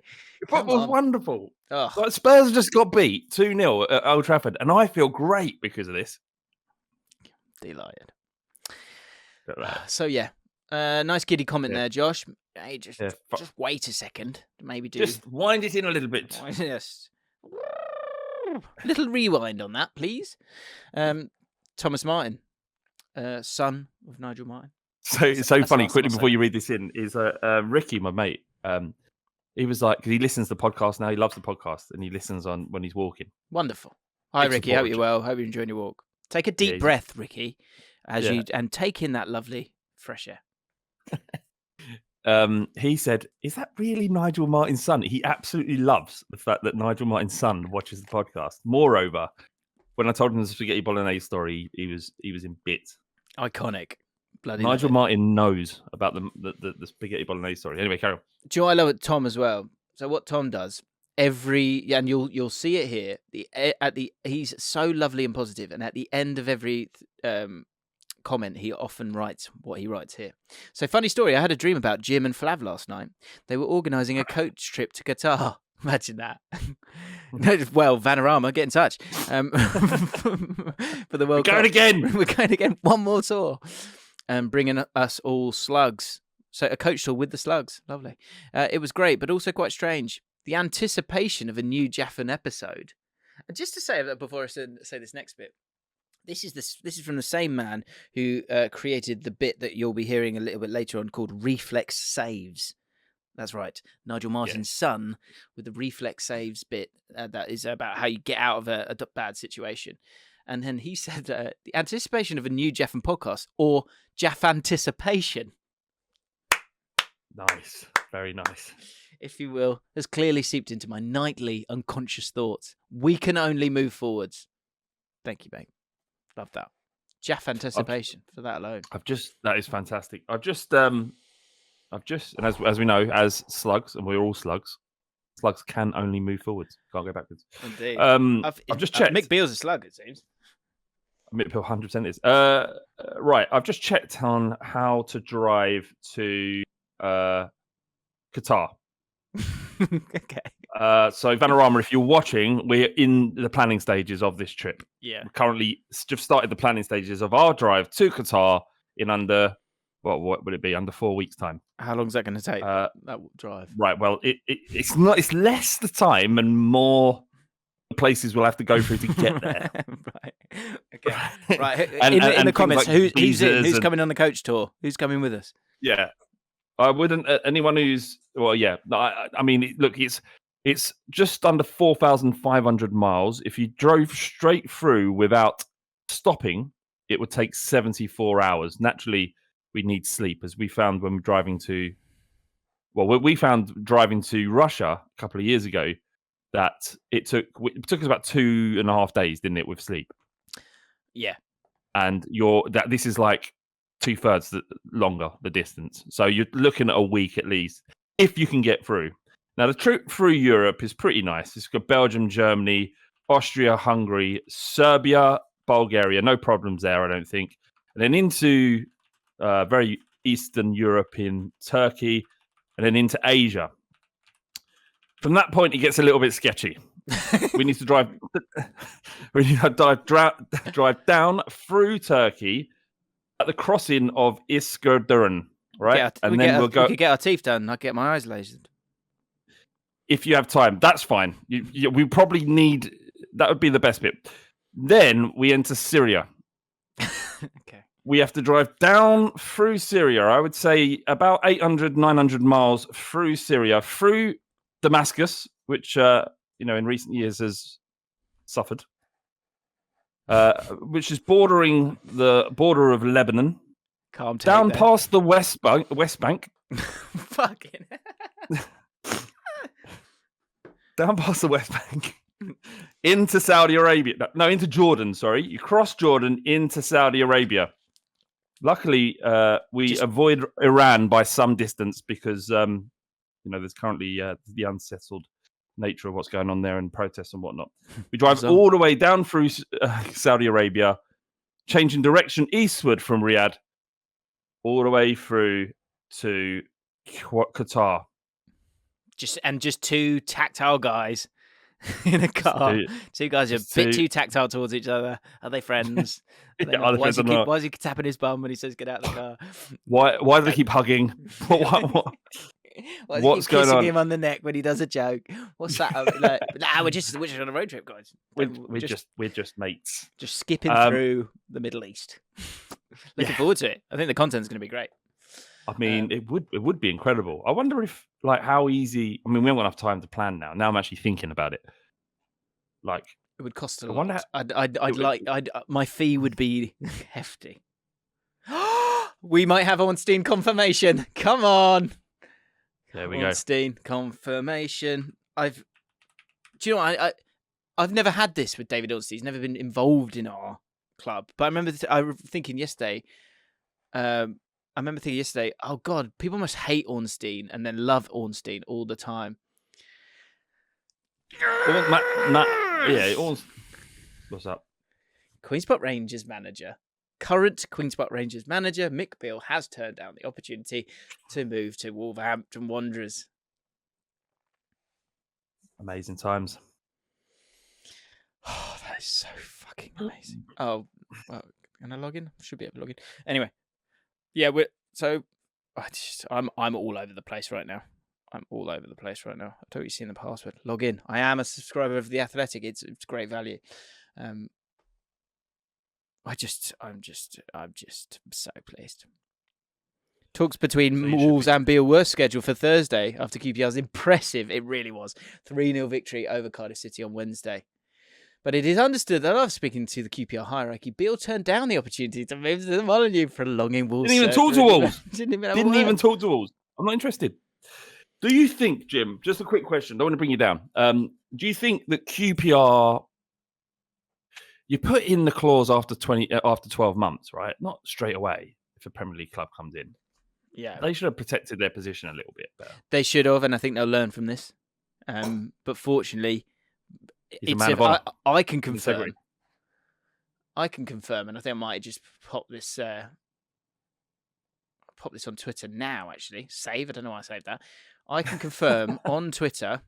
Football's wonderful. Oh. Like Spurs just got beat 2-0 at Old Trafford, and I feel great because of this. Delighted. So, yeah. Nice giddy comment there, Josh. Hey, just wait a second. Maybe just wind it in a little bit. Yes. Little rewind on that, please. Thomas Martin, son of Nigel Martin. So it's so funny. Quickly before you read this in, is Ricky, my mate. He was like, because he listens to the podcast now. He loves the podcast, and he listens on when he's walking. Wonderful. Hi, Ricky. Hope you're well. Hope you're enjoying your walk. Take a deep breath, Ricky, and take in that lovely fresh air. He said, "Is that really Nigel Martin's son?" He absolutely loves the fact that Nigel Martin's son watches the podcast. Moreover, when I told him the spaghetti bolognese story, he was in bits. Iconic. Bloody Nigel Martin knows about the spaghetti bolognese story. Anyway, carry on. Do you know what I love at Tom as well? So what Tom does and you'll see it here. He's so lovely and positive, and at the end of every comment, he often writes what he writes here. So, funny story. I had a dream about Jim and Flav last night. They were organising a coach trip to Qatar. Imagine that. Well, Vanarama, get in touch. For the World Cup. We're going again. We're going again. One more tour. and bringing us all slugs. So a coach tour with the slugs. Lovely. It was great, but also quite strange. The anticipation of a new Jaffin episode. And just to say that before I say this next bit, this is from the same man who created the bit that you'll be hearing a little bit later on called Reflex Saves. That's right. Nigel Martin's son with the Reflex Saves bit that is about how you get out of a bad situation. And then he said the anticipation of a new Jaffin podcast or Jaff anticipation. Nice. Very nice. If you will, has clearly seeped into my nightly unconscious thoughts. We can only move forwards. Thank you, mate. Love that. Jaff anticipation for that alone. That is fantastic. And as we know, as slugs, and we're all slugs can only move forwards. Can't go backwards. Indeed. I've just checked. Mick Beale's a slug, it seems. Mick Beale 100% is. Right. I've just checked on how to drive to Qatar. Okay. So Vanarama, if you're watching, we're in the planning stages of this trip. Yeah. We currently just started the planning stages of our drive to Qatar in under, what would it be? Under 4 weeks' time. How long is that going to take? That drive. Right. Well, it's not. It's less the time and more places we'll have to go through to get there. Right. Okay. Right. and in the comments, like who's coming on the coach tour? Who's coming with us? Yeah. I wouldn't. Anyone who's I mean, look, it's just under 4,500 miles. If you drove straight through without stopping, it would take 74 hours. Naturally, we need sleep, as we found when we're driving to. Well, we found driving to Russia a couple of years ago that it took us about 2.5 days, didn't it, with sleep? Yeah. And this is like 2/3 longer, the distance. So you're looking at a week at least, if you can get through. Now, the trip through Europe is pretty nice. It's got Belgium, Germany, Austria, Hungary, Serbia, Bulgaria. No problems there, I don't think. And then into very Eastern Europe in Turkey, and then into Asia. From that point, it gets a little bit sketchy. We need to drive. We need to drive down through Turkey at the crossing of Iskenderun, right? We could get our teeth done. I'd get my eyes lasered. If you have time, that's fine. We probably need. That would be the best bit. Then we enter Syria. Okay. We have to drive down through Syria. I would say about 800, 900 miles through Syria, through Damascus, which in recent years has suffered, which is bordering the border of Lebanon. Down past the West Bank. Fucking. Down past the West Bank. Into Saudi Arabia. No, into Jordan, sorry. You cross Jordan into Saudi Arabia. Luckily, we avoid Iran by some distance because, there's currently the unsettled nature of what's going on there and protests and whatnot. We drive all the way down through Saudi Arabia, changing direction eastward from Riyadh, all the way through to Qatar. Just two tactile guys in a car. Two guys are a bit too tactile towards each other. Are they friends? Why does he tapping his bum when he says get out of the car? Why do they keep hugging? What's going on? Him on the neck when he does a joke. What's that? We're just on a road trip, guys. We're just mates. Just skipping through the Middle East. Looking forward to it. I think the content's going to be great. I mean, it would be incredible. I wonder if how easy. I mean, we haven't got enough time to plan now. Now I'm actually thinking about it. It would cost a lot. My fee would be hefty. We might have Ornstein confirmation. Come on. There we go. Ornstein confirmation. Do you know what? I've never had this with David Ornstein. He's never been involved in our club. But I remember thinking yesterday, oh God, people must hate Ornstein and then love Ornstein all the time. What's up? Queenspot Rangers manager. Current Queenspot Rangers manager Mick Beale has turned down the opportunity to move to Wolverhampton Wanderers. Amazing times. Oh, that is so fucking amazing. Oh, well, can I log in? Should be able to log in. Anyway, Yeah, I'm all over the place right now. I don't know what you see in the password. Log in. I am a subscriber of The Athletic. It's great value. I'm just so pleased. Talks between Wolves and Beale were scheduled for Thursday after QPR's impressive, it really was, 3-0 victory over Cardiff City on Wednesday. But it is understood that after speaking to the QPR hierarchy, Beale turned down the opportunity to move to the Molineux, prolonging Wolves. Didn't even talk to Wolves. Didn't even talk to Wolves. I'm not interested. Do you think, Jim, just a quick question, don't want to bring you down. Do you think that QPR, you put in the clause after 12 months, right? Not straight away if a Premier League club comes in. Yeah. They should have protected their position a little bit better. They should have, and I think they'll learn from this. But fortunately, he's a man of honor. I can confirm. And I think I might just pop this on Twitter now, actually. Save. I don't know why I saved that. I can confirm on Twitter.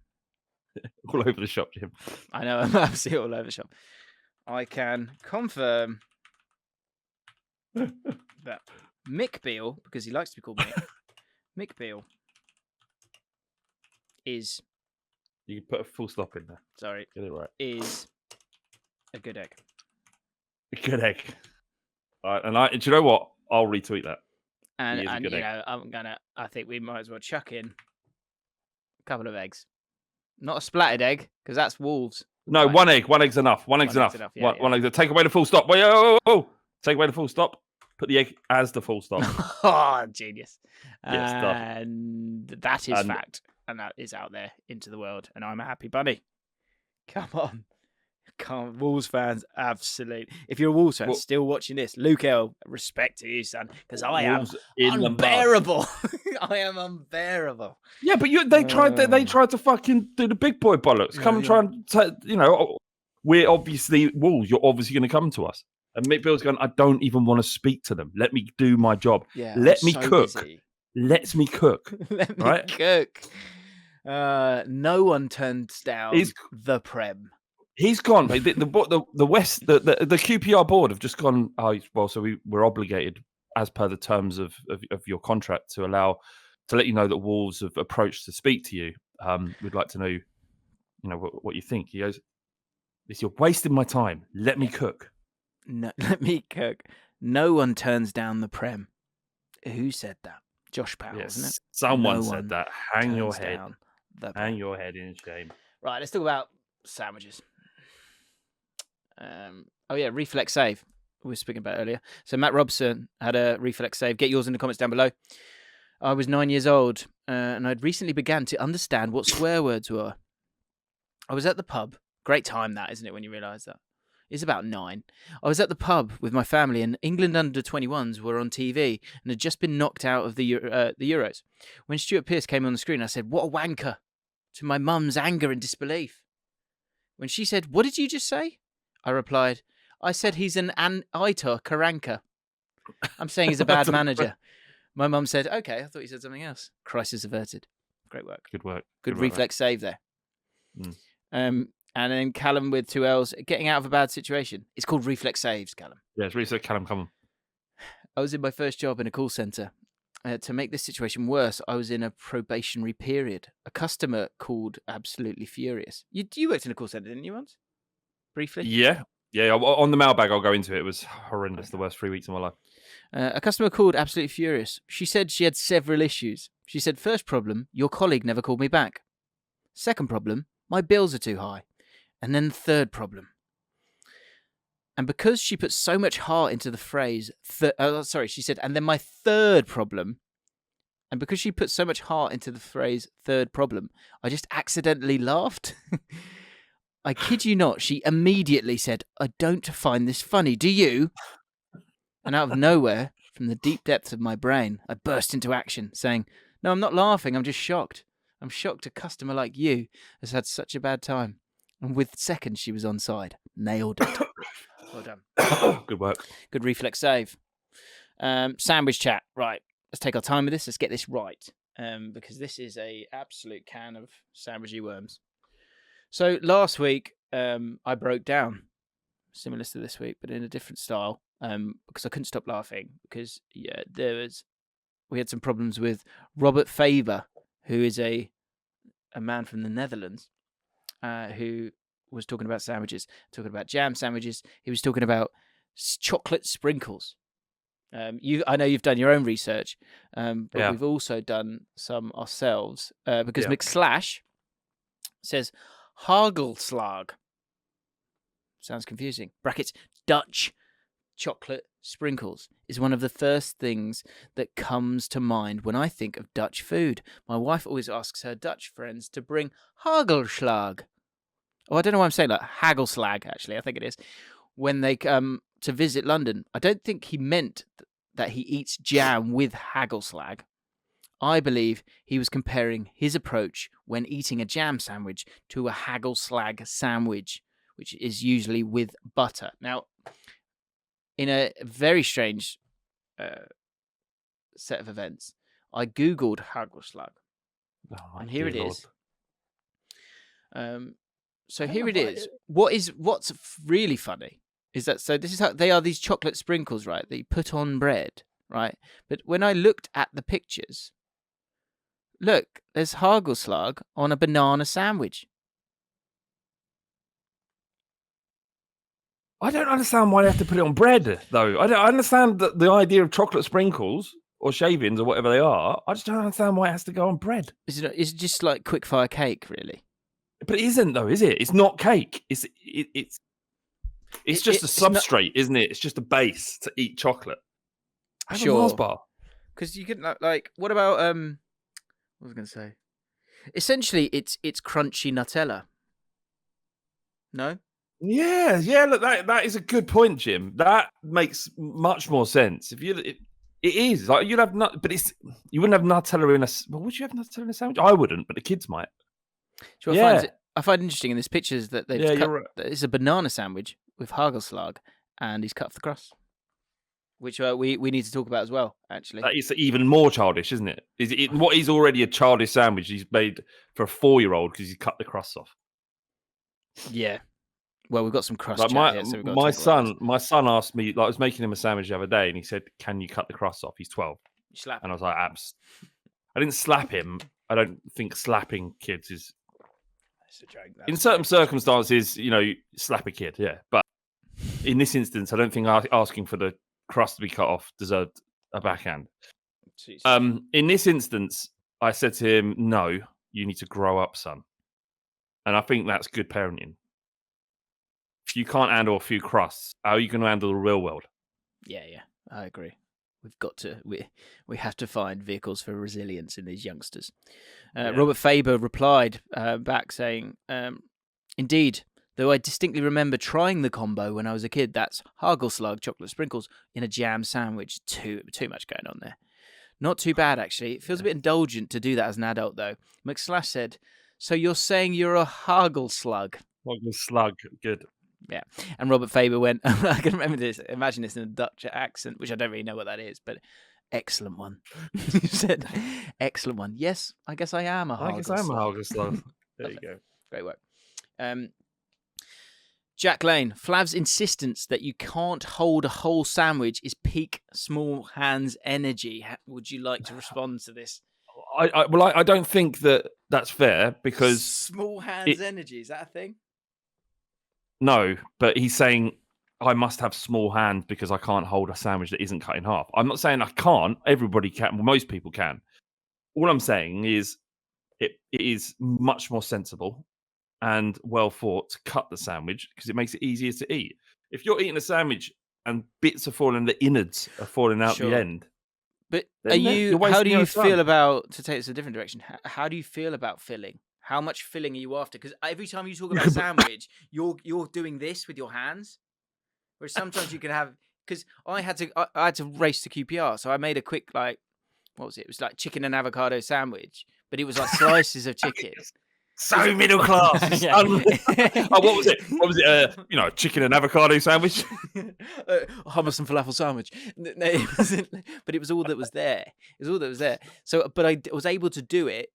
All over the shop, Jim. I know, I'm absolutely all over the shop. I can confirm that Mick Beale, because he likes to be called Mick, Mick Beale is... You can put a full stop in there. Sorry. Get it right. Is a good egg. A good egg. All right, and do you know what? I'll retweet that. And you know, I think we might as well chuck in a couple of eggs. Not a splattered egg, because that's Wolves. No, right. One egg. One egg's enough. One egg's enough. Yeah, one egg. Take away the full stop. Whoa. Take away the full stop. Put the egg as the full stop. Oh, genius. Yes, and that is fact. And that is out there into the world. And I'm a happy bunny. Come on. Wolves fans, absolutely. If you're a Wolves fan still watching this, Luke L, respect to you, son, because I am unbearable. I am unbearable. Yeah, but they tried to fucking do the big boy bollocks. Try and we're obviously Wolves. You're obviously going to come to us. And Mick Beale's going, I don't even want to speak to them. Let me do my job. Yeah, Let me cook. Busy. Let me cook. Let me cook. No one turns down the Prem. He's gone. The QPR board have just gone. Oh, well, so we're obligated, as per the terms of your contract, to let you know that Wolves have approached to speak to you. We'd like to know, what you think. He goes, "You're wasting my time. Let me cook." No, let me cook. No one turns down the Prem. Who said that? Josh Powell, isn't it? Someone said that. Hang your head. Hang your head in shame. Right, let's talk about sandwiches. Reflex save. We were speaking about earlier. So Matt Robson had a reflex save. Get yours in the comments down below. I was 9 years old and I'd recently began to understand what swear words were. I was at the pub. Great time that, isn't it, when you realise that? It's about 9. I was at the pub with my family and England under-21s were on TV and had just been knocked out of the Euros. When Stuart Pearce came on the screen, I said, "What a wanker," to my mum's anger and disbelief. When she said, "What did you just say?" I replied, "I said he's an Aitor Karanka. I'm saying he's a bad manager." My mum said, "Okay, I thought you said something else." Crisis averted. Great work. Good work. Good reflex save there. And then Callum with 2 L's, getting out of a bad situation. It's called reflex saves, Callum. Yeah, it's really so Callum, come on. I was in my first job in a call centre. To make this situation worse, I was in a probationary period. A customer called absolutely furious. You worked in a call centre, didn't you, once? Briefly? Yeah. On the mailbag, I'll go into it. It was horrendous. Okay. The worst 3 weeks of my life. A customer called absolutely furious. She said she had several issues. She said, first problem, your colleague never called me back. Second problem, my bills are too high. And then the third problem. And because she put so much heart into the phrase, she said, and then my third problem. And because she put so much heart into the phrase third problem, I just accidentally laughed. I kid you not, she immediately said, "I don't find this funny, do you?" And out of nowhere, from the deep depths of my brain, I burst into action, saying, "No, I'm not laughing, I'm just shocked. I'm shocked a customer like you has had such a bad time." And with seconds, she was on side. Nailed it. Well done. Good work. Good reflex save. Sandwich chat. Right. Let's take our time with this. Let's get this right. Because this is a absolute can of sandwichy worms. So last week, I broke down. Similar to this week, but in a different style. because I couldn't stop laughing because we had some problems with Robert Faber, who is a man from the Netherlands, who was talking about sandwiches, talking about jam sandwiches. He was talking about chocolate sprinkles. I know you've done your own research, but we've also done some ourselves because McSlash says Hagelslag. Sounds confusing. Brackets, Dutch chocolate sprinkles is one of the first things that comes to mind when I think of Dutch food. My wife always asks her Dutch friends to bring Hagelslag. Oh, I don't know why I'm saying that. Hagelslag, actually, I think it is. When they come to visit London. I don't think he meant that he eats jam with Hagelslag. I believe he was comparing his approach when eating a jam sandwich to a Hagelslag sandwich, which is usually with butter. Now, in a very strange set of events, I Googled Hagelslag, and here it is. So here it is. What's really funny is that, so this is how they are, these chocolate sprinkles, right, that you put on bread, right? But when I looked at the pictures, look, there's Hagelslag on a banana sandwich. I don't understand why they have to put it on bread, though. I understand the idea of chocolate sprinkles or shavings or whatever they are. I just don't understand why it has to go on bread. Is it just like quickfire cake, really? But it isn't, though, is it? It's not cake. It's just a substrate, isn't it? It's just a base to eat chocolate. Have a Mars bar. Because you can, like, what about what was I going to say? Essentially, it's crunchy Nutella. No. Yeah. Look, that is a good point, Jim. That makes much more sense. If it is like you'd have but you wouldn't have Nutella in a. Well, would you have Nutella in a sandwich? I wouldn't, but the kids might. I find interesting in these pictures that they've cut. Right. It's a banana sandwich with Hagelslag, and he's cut off the crust, which we need to talk about as well. Actually, that is even more childish, isn't it? What is already a childish sandwich? He's made for a 4-year-old because he's cut the crust off. Yeah. Well, we've got some crust. Like here, so my son asked me, like, I was making him a sandwich the other day, and he said, "Can you cut the crust off?" He's 12. You slap him. And I was like, I didn't slap him. I don't think slapping kids is. That's a joke. In certain circumstances, slap a kid, yeah. But in this instance, I don't think asking for the crust to be cut off deserved a backhand. Jeez. In this instance, I said to him, "No, you need to grow up, son." And I think that's good parenting. If you can't handle a few crusts, how are you going to handle the real world? Yeah, I agree. We've got to we have to find vehicles for resilience in these youngsters. Robert Faber replied back saying, "Indeed, though I distinctly remember trying the combo when I was a kid. That's Hagelslag chocolate sprinkles in a jam sandwich. Too much going on there. Not too bad actually. It feels a bit indulgent to do that as an adult though." McSlash said, "So you're saying you're a Hagelslag?" Hagelslag, good. Yeah, and Robert Faber went, I can remember this, imagine this in a Dutch accent, which I don't really know what that is, but excellent one. He said, excellent one. Yes, I guess I am a Hagelslag. I guess I'm a Hagelslag. There you go. Great work. Jack Lane, Flav's insistence that you can't hold a whole sandwich is peak small hands energy. Would you like to respond to this? I don't think that's fair because... Small hands energy, is that a thing? No, but he's saying I must have small hands because I can't hold a sandwich that isn't cut in half. I'm not saying I can't. Everybody can. Well, most people can. All I'm saying is it is much more sensible and well thought to cut the sandwich because it makes it easier to eat. If you're eating a sandwich and bits are falling, the innards are falling out the end. But how do you feel about, to take this a different direction, how do you feel about filling? How much filling are you after? Because every time you talk about a sandwich, you're doing this with your hands. Whereas sometimes you can have, because I had to race to QPR, so I made a quick what was it? It was like chicken and avocado sandwich, but it was like slices of chicken. So middle class. Yeah. What was it? What was it? Chicken and avocado sandwich, hummus and falafel sandwich. No, it wasn't. But it was all that was there. So, but I was able to do it.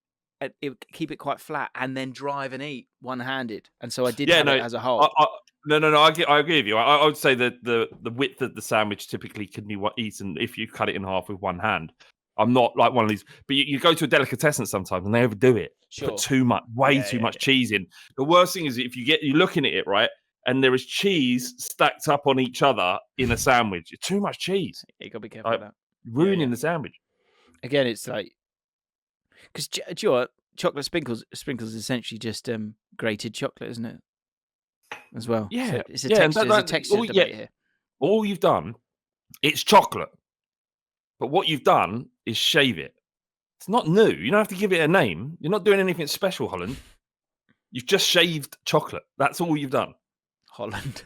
Keep it quite flat and then drive and eat one-handed, and so I did have it as a whole. No. I agree with you. I would say that the width of the sandwich typically can be eaten if you cut it in half with one hand. I'm not like one of these, but you go to a delicatessen sometimes and they overdo it. Sure. Put too much, way too much cheese in. The worst thing is if you're looking at it right, and there is cheese stacked up on each other in a sandwich. It's too much cheese. You got to be careful with that. Ruining the sandwich. Again, it's like because do you know what? Chocolate sprinkles is essentially just grated chocolate, isn't it? As well. Yeah, so it's a texture debate here. All you've done, it's chocolate. But what you've done is shave it. It's not new. You don't have to give it a name. You're not doing anything special, Holland. You've just shaved chocolate. That's all you've done. Holland.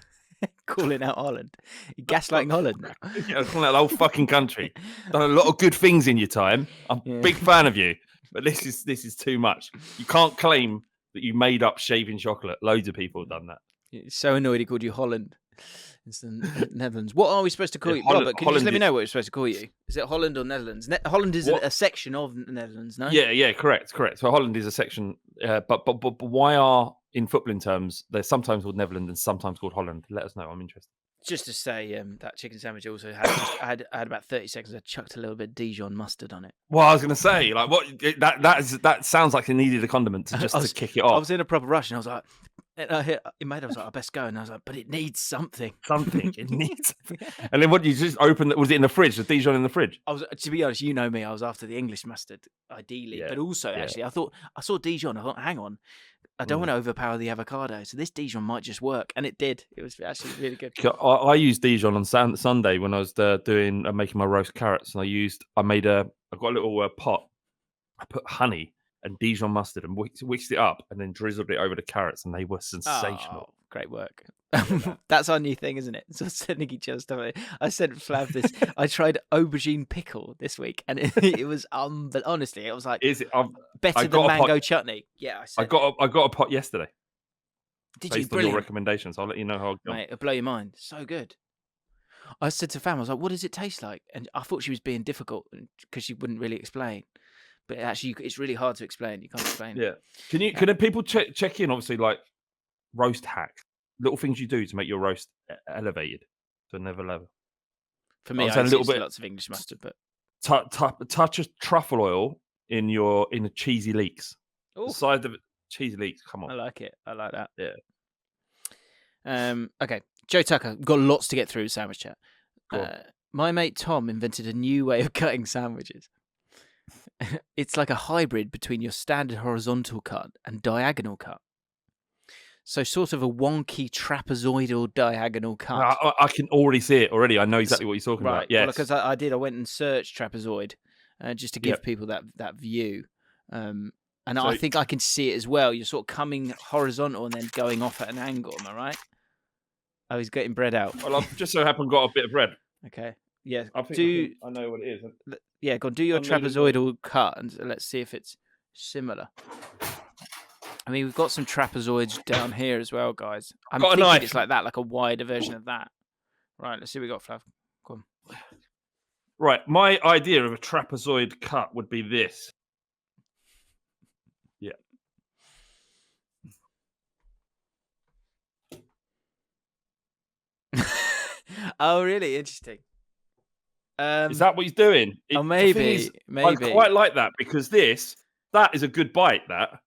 Calling out Holland. You're gaslighting Holland now. Yeah, calling out the whole fucking country. Done a lot of good things in your time. I'm a big fan of you. But this is too much. You can't claim that you made up shaving chocolate. Loads of people have done that. It's so annoyed he called you Holland. It's the Netherlands. What are we supposed to call you? Robert, can you just let me know what we're supposed to call you? Is it Holland or Netherlands? Holland is a section of Netherlands, no? Yeah, correct. So Holland is a section, but why are, in footballing terms, they're sometimes called Netherlands and sometimes called Holland? Let us know. I'm interested. Just to say, that chicken sandwich also had I had about 30 seconds. I chucked a little bit of Dijon mustard on it. Well, I was going to say, like, what that sounds like it needed a condiment to kick it off. I was in a proper rush, and I was like, in my head, I was like, I best go, and I was like, but it needs something. It needs something. And then what? You just opened? Was it in the fridge? The Dijon in the fridge? I was, to be honest, you know me. I was after the English mustard, ideally, but also actually, I saw Dijon. I thought, hang on. I don't want to overpower the avocado, so this Dijon might just work, and it did. It was actually really good. I used Dijon on Sunday when I was making my roast carrots, and I got a little pot. I put honey and Dijon mustard and whisked it up, and then drizzled it over the carrots, and they were sensational. Oh, great work. That's our new thing, isn't it? So sending each other stuff. I sent Flav this. I tried aubergine pickle this week, and it was but honestly, it was like better than mango chutney. Yeah, I got a pot yesterday. Did you? Based on your recommendations, I'll let you know how. Mate, it'll blow your mind. So good. I said to Fam, I was like, "What does it taste like?" And I thought she was being difficult because she wouldn't really explain. But actually, it's really hard to explain. You can't explain. Yeah. Can people check in? Obviously, like roast hack. Little things you do to make your roast elevated to another level. For me, I use lots of English mustard, but touch of truffle oil in the cheesy leeks. The side of it, cheesy leeks. Come on, I like it. I like that. Yeah. Okay, Joe Tucker, got lots to get through. Sandwich chat. My mate Tom invented a new way of cutting sandwiches. It's like a hybrid between your standard horizontal cut and diagonal cut. So sort of a wonky trapezoidal diagonal cut. I can already see it already. I know exactly what you're talking about. Yes. Well, because I did. I went and searched trapezoid just to give people that view. And I think I can see it as well. You're sort of coming horizontal and then going off at an angle. Am I right? Oh, he's getting bread out. Well, I've just so happened got a bit of bread. Okay. Yeah. I know what it is. Yeah, go on. Do your trapezoidal cut and let's see if it's similar. I mean, we've got some trapezoids down here as well, guys. I'm thinking it's like that, like a wider version of that. Right, let's see what we got, Flav. Go on. Right, my idea of a trapezoid cut would be this. Yeah. Oh, really? Interesting. Is that what he's doing? Maybe. I quite like that because that is a good bite, that.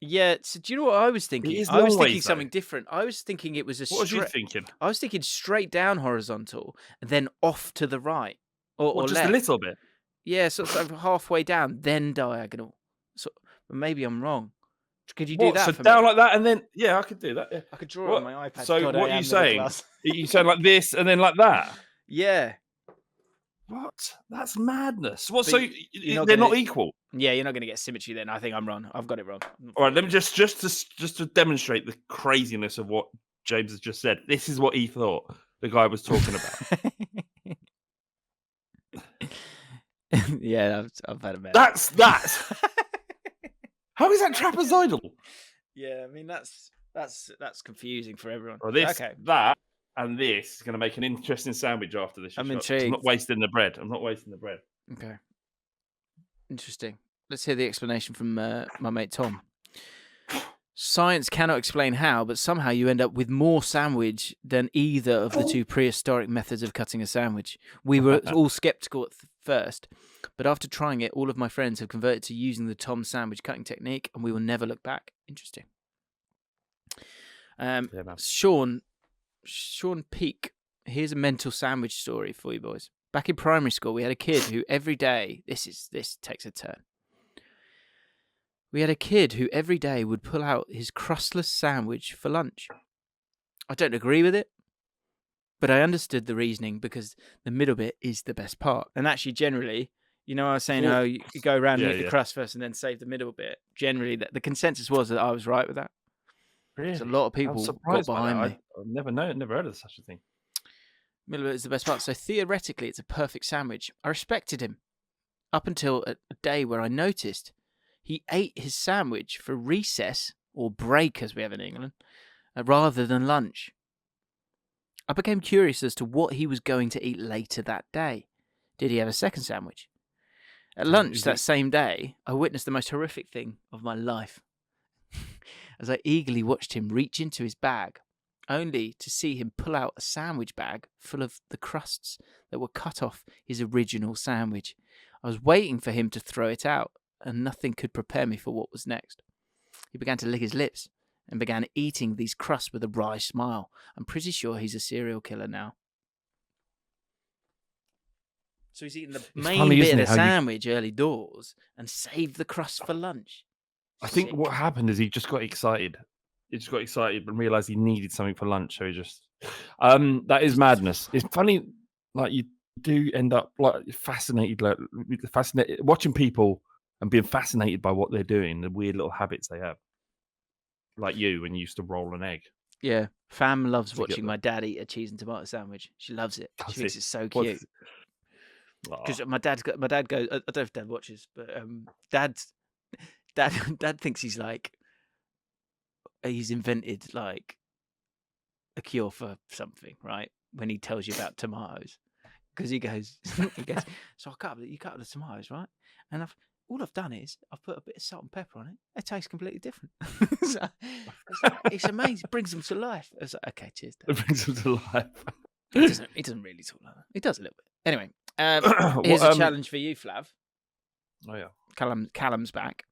Yeah, so do you know what I was thinking? I was thinking something different. I was thinking it was What was you thinking? I was thinking straight down horizontal and then off to the right. Or just left. A little bit? Yeah, sort of halfway down, then diagonal. So maybe I'm wrong. Could you do that so for down me? like that and then... Yeah, I could do that. Yeah. I could draw it on my iPad. So what are you saying? Are you saying like this and then like that? Yeah. What? That's madness. What? So they're not equal? Yeah, you're not going to get symmetry then. I think I'm wrong. I've got it wrong. All right, let me just to demonstrate the craziness of what James has just said. This is what he thought the guy was talking about. Yeah, I've had a minute. That's How is that trapezoidal? Yeah, I mean that's confusing for everyone. Well, that and this is going to make an interesting sandwich after this. I'm intrigued. I'm not wasting the bread. Okay. Interesting. Let's hear the explanation from my mate Tom. Science cannot explain how, but somehow you end up with more sandwich than either of the two prehistoric methods of cutting a sandwich. We were all skeptical at first, but after trying it, all of my friends have converted to using the Tom sandwich cutting technique, and we will never look back. Interesting. Sean Peake. Here's a mental sandwich story for you boys. Back in primary school, we had a kid who every day, this takes a turn. We had a kid who every day would pull out his crustless sandwich for lunch. I don't agree with it, but I understood the reasoning because the middle bit is the best part. And actually, generally, I was saying how you go around and eat the crust first and then save the middle bit. Generally, the consensus was that I was right with that. Really? A lot of people got behind me. I've never heard of such a thing. Middle bit is the best part. So theoretically, it's a perfect sandwich. I respected him up until a day where I noticed he ate his sandwich for recess, or break as we have in England, rather than lunch. I became curious as to what he was going to eat later that day. Did he have a second sandwich? At lunch that same day, I witnessed the most horrific thing of my life as I eagerly watched him reach into his bag, only to see him pull out a sandwich bag full of the crusts that were cut off his original sandwich. I was waiting for him to throw it out, and nothing could prepare me for what was next. He began to lick his lips and began eating these crusts with a wry smile. I'm pretty sure he's a serial killer now. So he's eating the main bit of the sandwich early doors and saved the crust for lunch. I think what happened is he just got excited. He just got excited and realised he needed something for lunch. So he just... that is madness. It's funny, like you do end up like fascinated watching people and being fascinated by what they're doing, the weird little habits they have. Like you, when you used to roll an egg. Yeah. Fam loves watching my dad eat a cheese and tomato sandwich. She loves it. She thinks it's so cute. Because my dad goes, I don't know if Dad watches, but Dad thinks he's invented like a cure for something, right? When he tells you about tomatoes. Because he goes, so you cut up the tomatoes, right? And all I've done is I've put a bit of salt and pepper on it. It tastes completely different. It's amazing. It brings them to life. I was like, okay, cheers, Dad. It brings them to life. It doesn't really talk like that. It does a little bit. Anyway, here's a challenge for you, Flav. Oh yeah, Callum's back.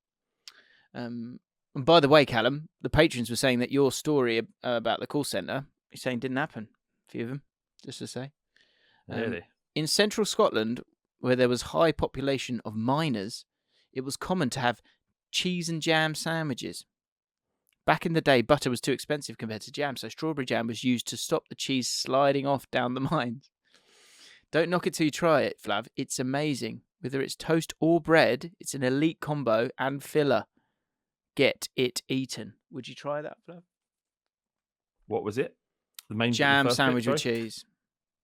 And by the way, Callum, the patrons were saying that your story about the call centre, you're saying didn't happen. A few of them, just to say. Really? In central Scotland, where there was high population of miners, it was common to have cheese and jam sandwiches. Back in the day, butter was too expensive compared to jam, so strawberry jam was used to stop the cheese sliding off down the mines. Don't knock it till you try it, Flav. It's amazing. Whether it's toast or bread, it's an elite combo and filler. Get it eaten. Would you try that, Flav? What was it? The main jam sandwich with cheese.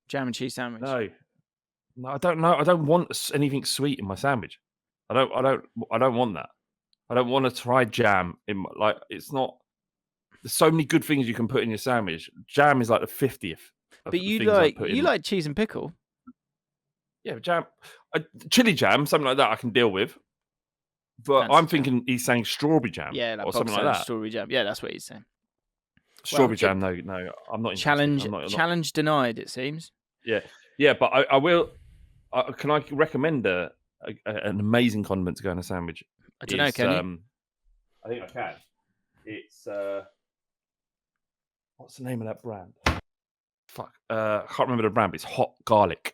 Jam and cheese sandwich. No, I don't know. I don't want anything sweet in my sandwich. I don't want that. I don't want to try jam in it's not. There's so many good things you can put in your sandwich. Jam is like the 50th. But you like cheese and pickle. Yeah, jam, chili jam, something like that I can deal with. But I'm thinking he's saying strawberry jam, or something like that. Strawberry jam, yeah, that's what he's saying. Strawberry jam, no, I'm not. Challenge denied. It seems. Yeah, but I will. Can I recommend an amazing condiment to go in a sandwich? I don't know, can you? I think I can. It's what's the name of that brand? Fuck, I can't remember the brand. But it's hot garlic.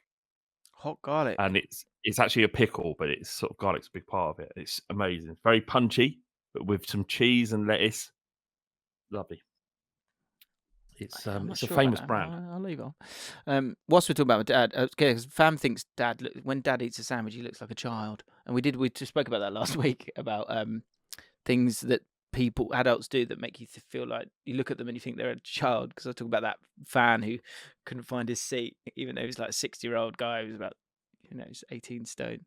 Hot garlic, and it's actually a pickle, but it's sort of garlic's a big part of it. It's amazing. It's very punchy, but with some cheese and lettuce. Lovely. It's a famous brand. I'll leave on. Whilst we're talking about my dad, because Fam thinks when Dad eats a sandwich, he looks like a child, and we just spoke about that last week about things that adults do that make you feel like you look at them and you think they're a child. Because I talk about that fan who couldn't find his seat, even though he was like a 60-year-old guy who was about 18 stone.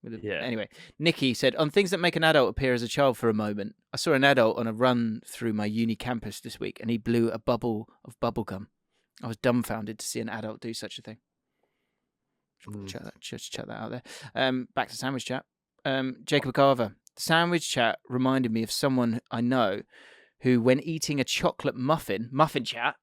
Anyway, Nikki said, on things that make an adult appear as a child for a moment, I saw an adult on a run through my uni campus this week and he blew a bubble of bubble gum. I was dumbfounded to see an adult do such a thing. Just check that out there. Back to sandwich chat. Jacob Carver. Sandwich chat reminded me of someone I know who, when eating a chocolate muffin chat,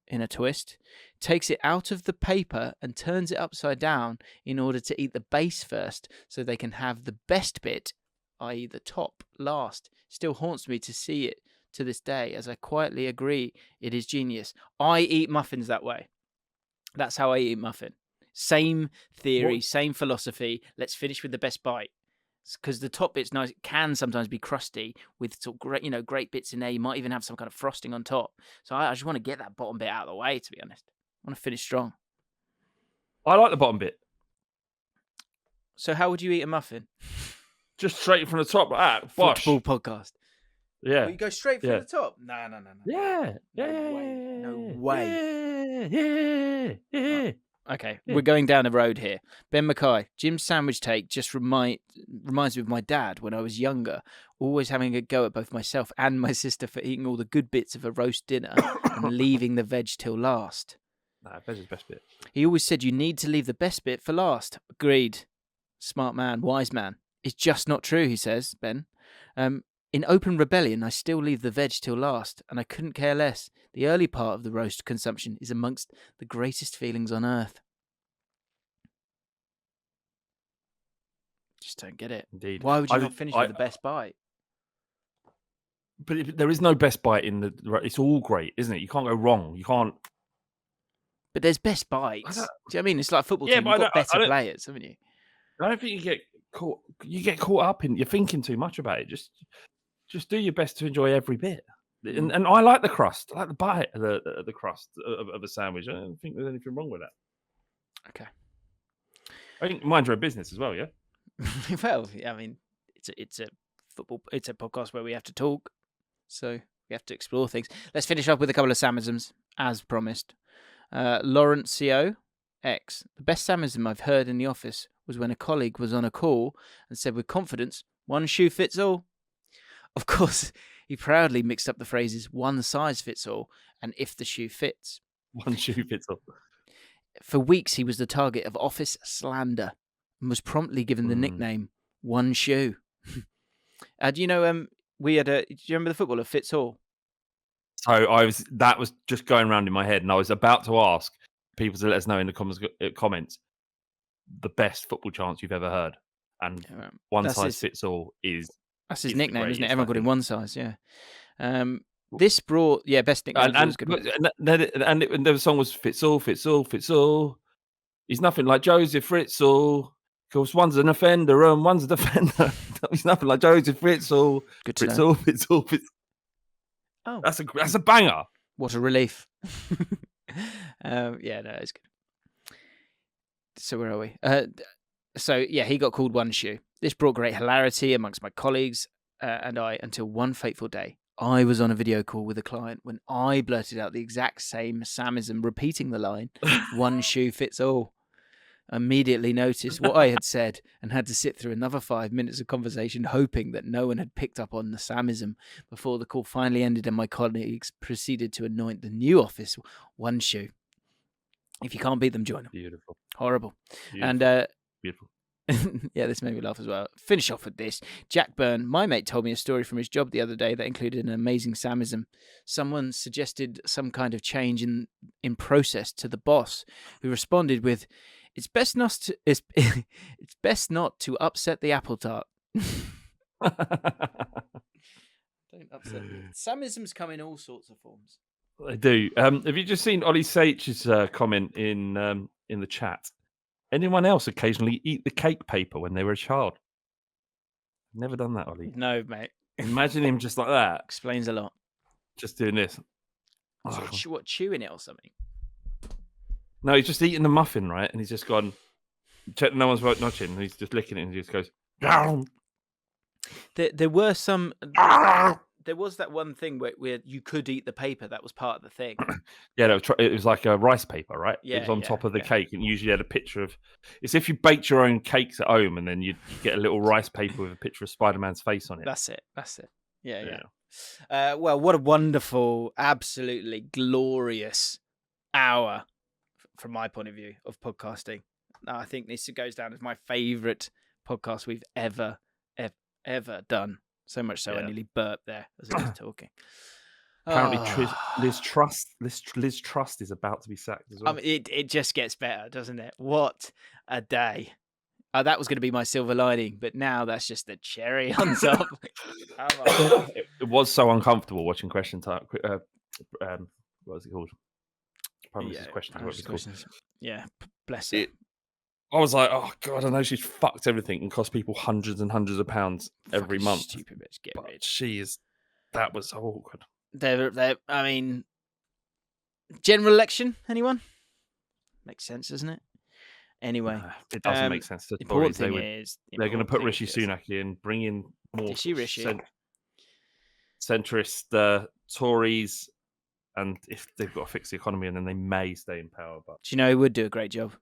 in a twist, takes it out of the paper and turns it upside down in order to eat the base first so they can have the best bit, i.e. the top, last. Still haunts me to see it to this day, as I quietly agree it is genius. I eat muffins that way. That's how I eat muffin. Same theory, same philosophy. Let's finish with the best bite. Because the top bit's nice, it can sometimes be crusty with sort of great, great bits in there. You might even have some kind of frosting on top. So I just want to get that bottom bit out of the way, to be honest. I want to finish strong. I like the bottom bit. So how would you eat a muffin? Just straight from the top, like that. Bosh. Football podcast. Yeah. Well, you go straight from the top? No. Yeah. No way. Yeah. Okay, we're going down the road here. Ben Mackay, Jim's sandwich take just reminds me of my dad when I was younger, always having a go at both myself and my sister for eating all the good bits of a roast dinner and leaving the veg till last. Nah, veg is the best bit. He always said you need to leave the best bit for last. Agreed. Smart man, wise man. It's just not true, he says, Ben. In open rebellion, I still leave the veg till last, and I couldn't care less. The early part of the roast consumption is amongst the greatest feelings on earth. Just don't get it. Indeed. Why would you not finish with the best bite? But there is no best bite in the... It's all great, isn't it? You can't go wrong. You can't... But there's best bites. Do you know what I mean? It's like a football team. You've got better players, haven't you? I don't think you get caught up in... You're thinking too much about it. Just do your best to enjoy every bit. And I like the crust. I like the bite of the crust of a sandwich. I don't think there's anything wrong with that. Okay. I think mind your own business as well, yeah? Well, I mean, it's a podcast where we have to talk. So we have to explore things. Let's finish up with a couple of Samisms, as promised. Laurencio X. The best Samism I've heard in the office was when a colleague was on a call and said with confidence, "One shoe fits all." Of course, he proudly mixed up the phrases "one size fits all" and "if the shoe fits." One shoe fits all. For weeks, he was the target of office slander and was promptly given the nickname "One Shoe." Do you know? Do you remember the footballer Fitz All? So that was just going around in my head, and I was about to ask people to let us know in the comments the best football chants you've ever heard, and one size fits all is. That's his nickname, isn't it? Everyone got him one size, yeah. This brought, best nickname. And the song was Fits All, Fits All, Fits All. He's nothing like Joseph Fritzl, because one's an offender and one's a defender. He's nothing like Joseph Fritzl. Good to know. Fritzl. Oh, that's a banger. What a relief. No, it's good. So where are we? He got called One Shoe. This brought great hilarity amongst my colleagues and I until one fateful day. I was on a video call with a client when I blurted out the exact same Samism, repeating the line, "One shoe fits all." I immediately noticed what I had said and had to sit through another 5 minutes of conversation, hoping that no one had picked up on the Samism before the call finally ended and my colleagues proceeded to anoint the new office One Shoe. If you can't beat them, join them. Beautiful. Horrible. Beautiful. And beautiful. Yeah, this made me laugh as well. Finish off with this. Jack Byrne, my mate, told me a story from his job the other day that included an amazing Samism. Someone suggested some kind of change in process to the boss, who responded with, it's best not to upset the apple tart. Don't upset me. Samisms come in all sorts of forms. They do. Have you just seen Ollie Saitch's comment in the chat? Anyone else occasionally eat the cake paper when they were a child? Never done that, Ollie. No, mate. Imagine him just like that. Explains a lot. Just doing this. What, chewing it or something? No, he's just eating the muffin, right? And he's just gone, check no one's watching. And he's just licking it and he just goes, Garr! There were some... There was that one thing where you could eat the paper. That was part of the thing. Yeah, it was like a rice paper, right? Yeah, it was on top of the cake, and usually had a picture of. It's if you baked your own cakes at home, and then you get a little rice paper with a picture of Spider-Man's face on it. That's it. Yeah. Well, what a wonderful, absolutely glorious hour, from my point of view, of podcasting. I think this goes down as my favourite podcast we've ever done. So much so I Yeah. nearly burped there as I was talking. Apparently, Oh. Liz Truss is about to be sacked as well. I mean, it just gets better, doesn't it? What a day. That was going to be my silver lining, but now that's just the cherry on top. Come on. It was so uncomfortable watching Question Time. What was it called? Prime Minister's Questions. Whatever it's called. Questions. Yeah, bless her. I was like, oh god, I know she's fucked everything and cost people hundreds and hundreds of pounds every Fucking month. Stupid bitch, get But rid. that was so awkward. I mean, general election, anyone? Makes sense, doesn't it? Anyway, it doesn't make sense to the Tories. they're Going to put Rishi Sunak in, bring in more centrist Tories, and if they've got to fix the economy, and then they may stay in power. But do you know who would do a great job?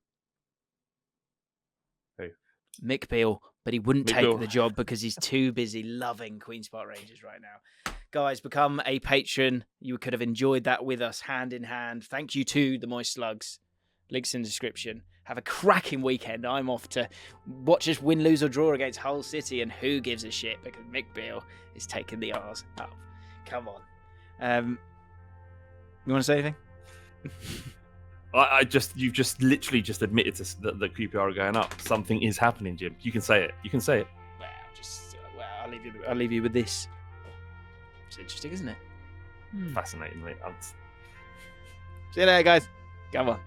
Who? Mick Beale, but he wouldn't take Beale. the job because he's too busy loving Queen's Park Rangers right now. Guys, become a patron. You could have enjoyed that with us hand in hand. Thank you to the Moist Slugs. Links in the description. Have a cracking weekend. I'm off to watch us win, lose or draw against Hull City, and who gives a shit because Mick Beale is taking the R's up. Come on. You want to say anything? You've just literally just admitted that the QPR are going up. Something is happening, Jim. You can say it. I'll leave you with this. It's interesting, isn't it? Fascinating, mate. See you later, guys. Come on.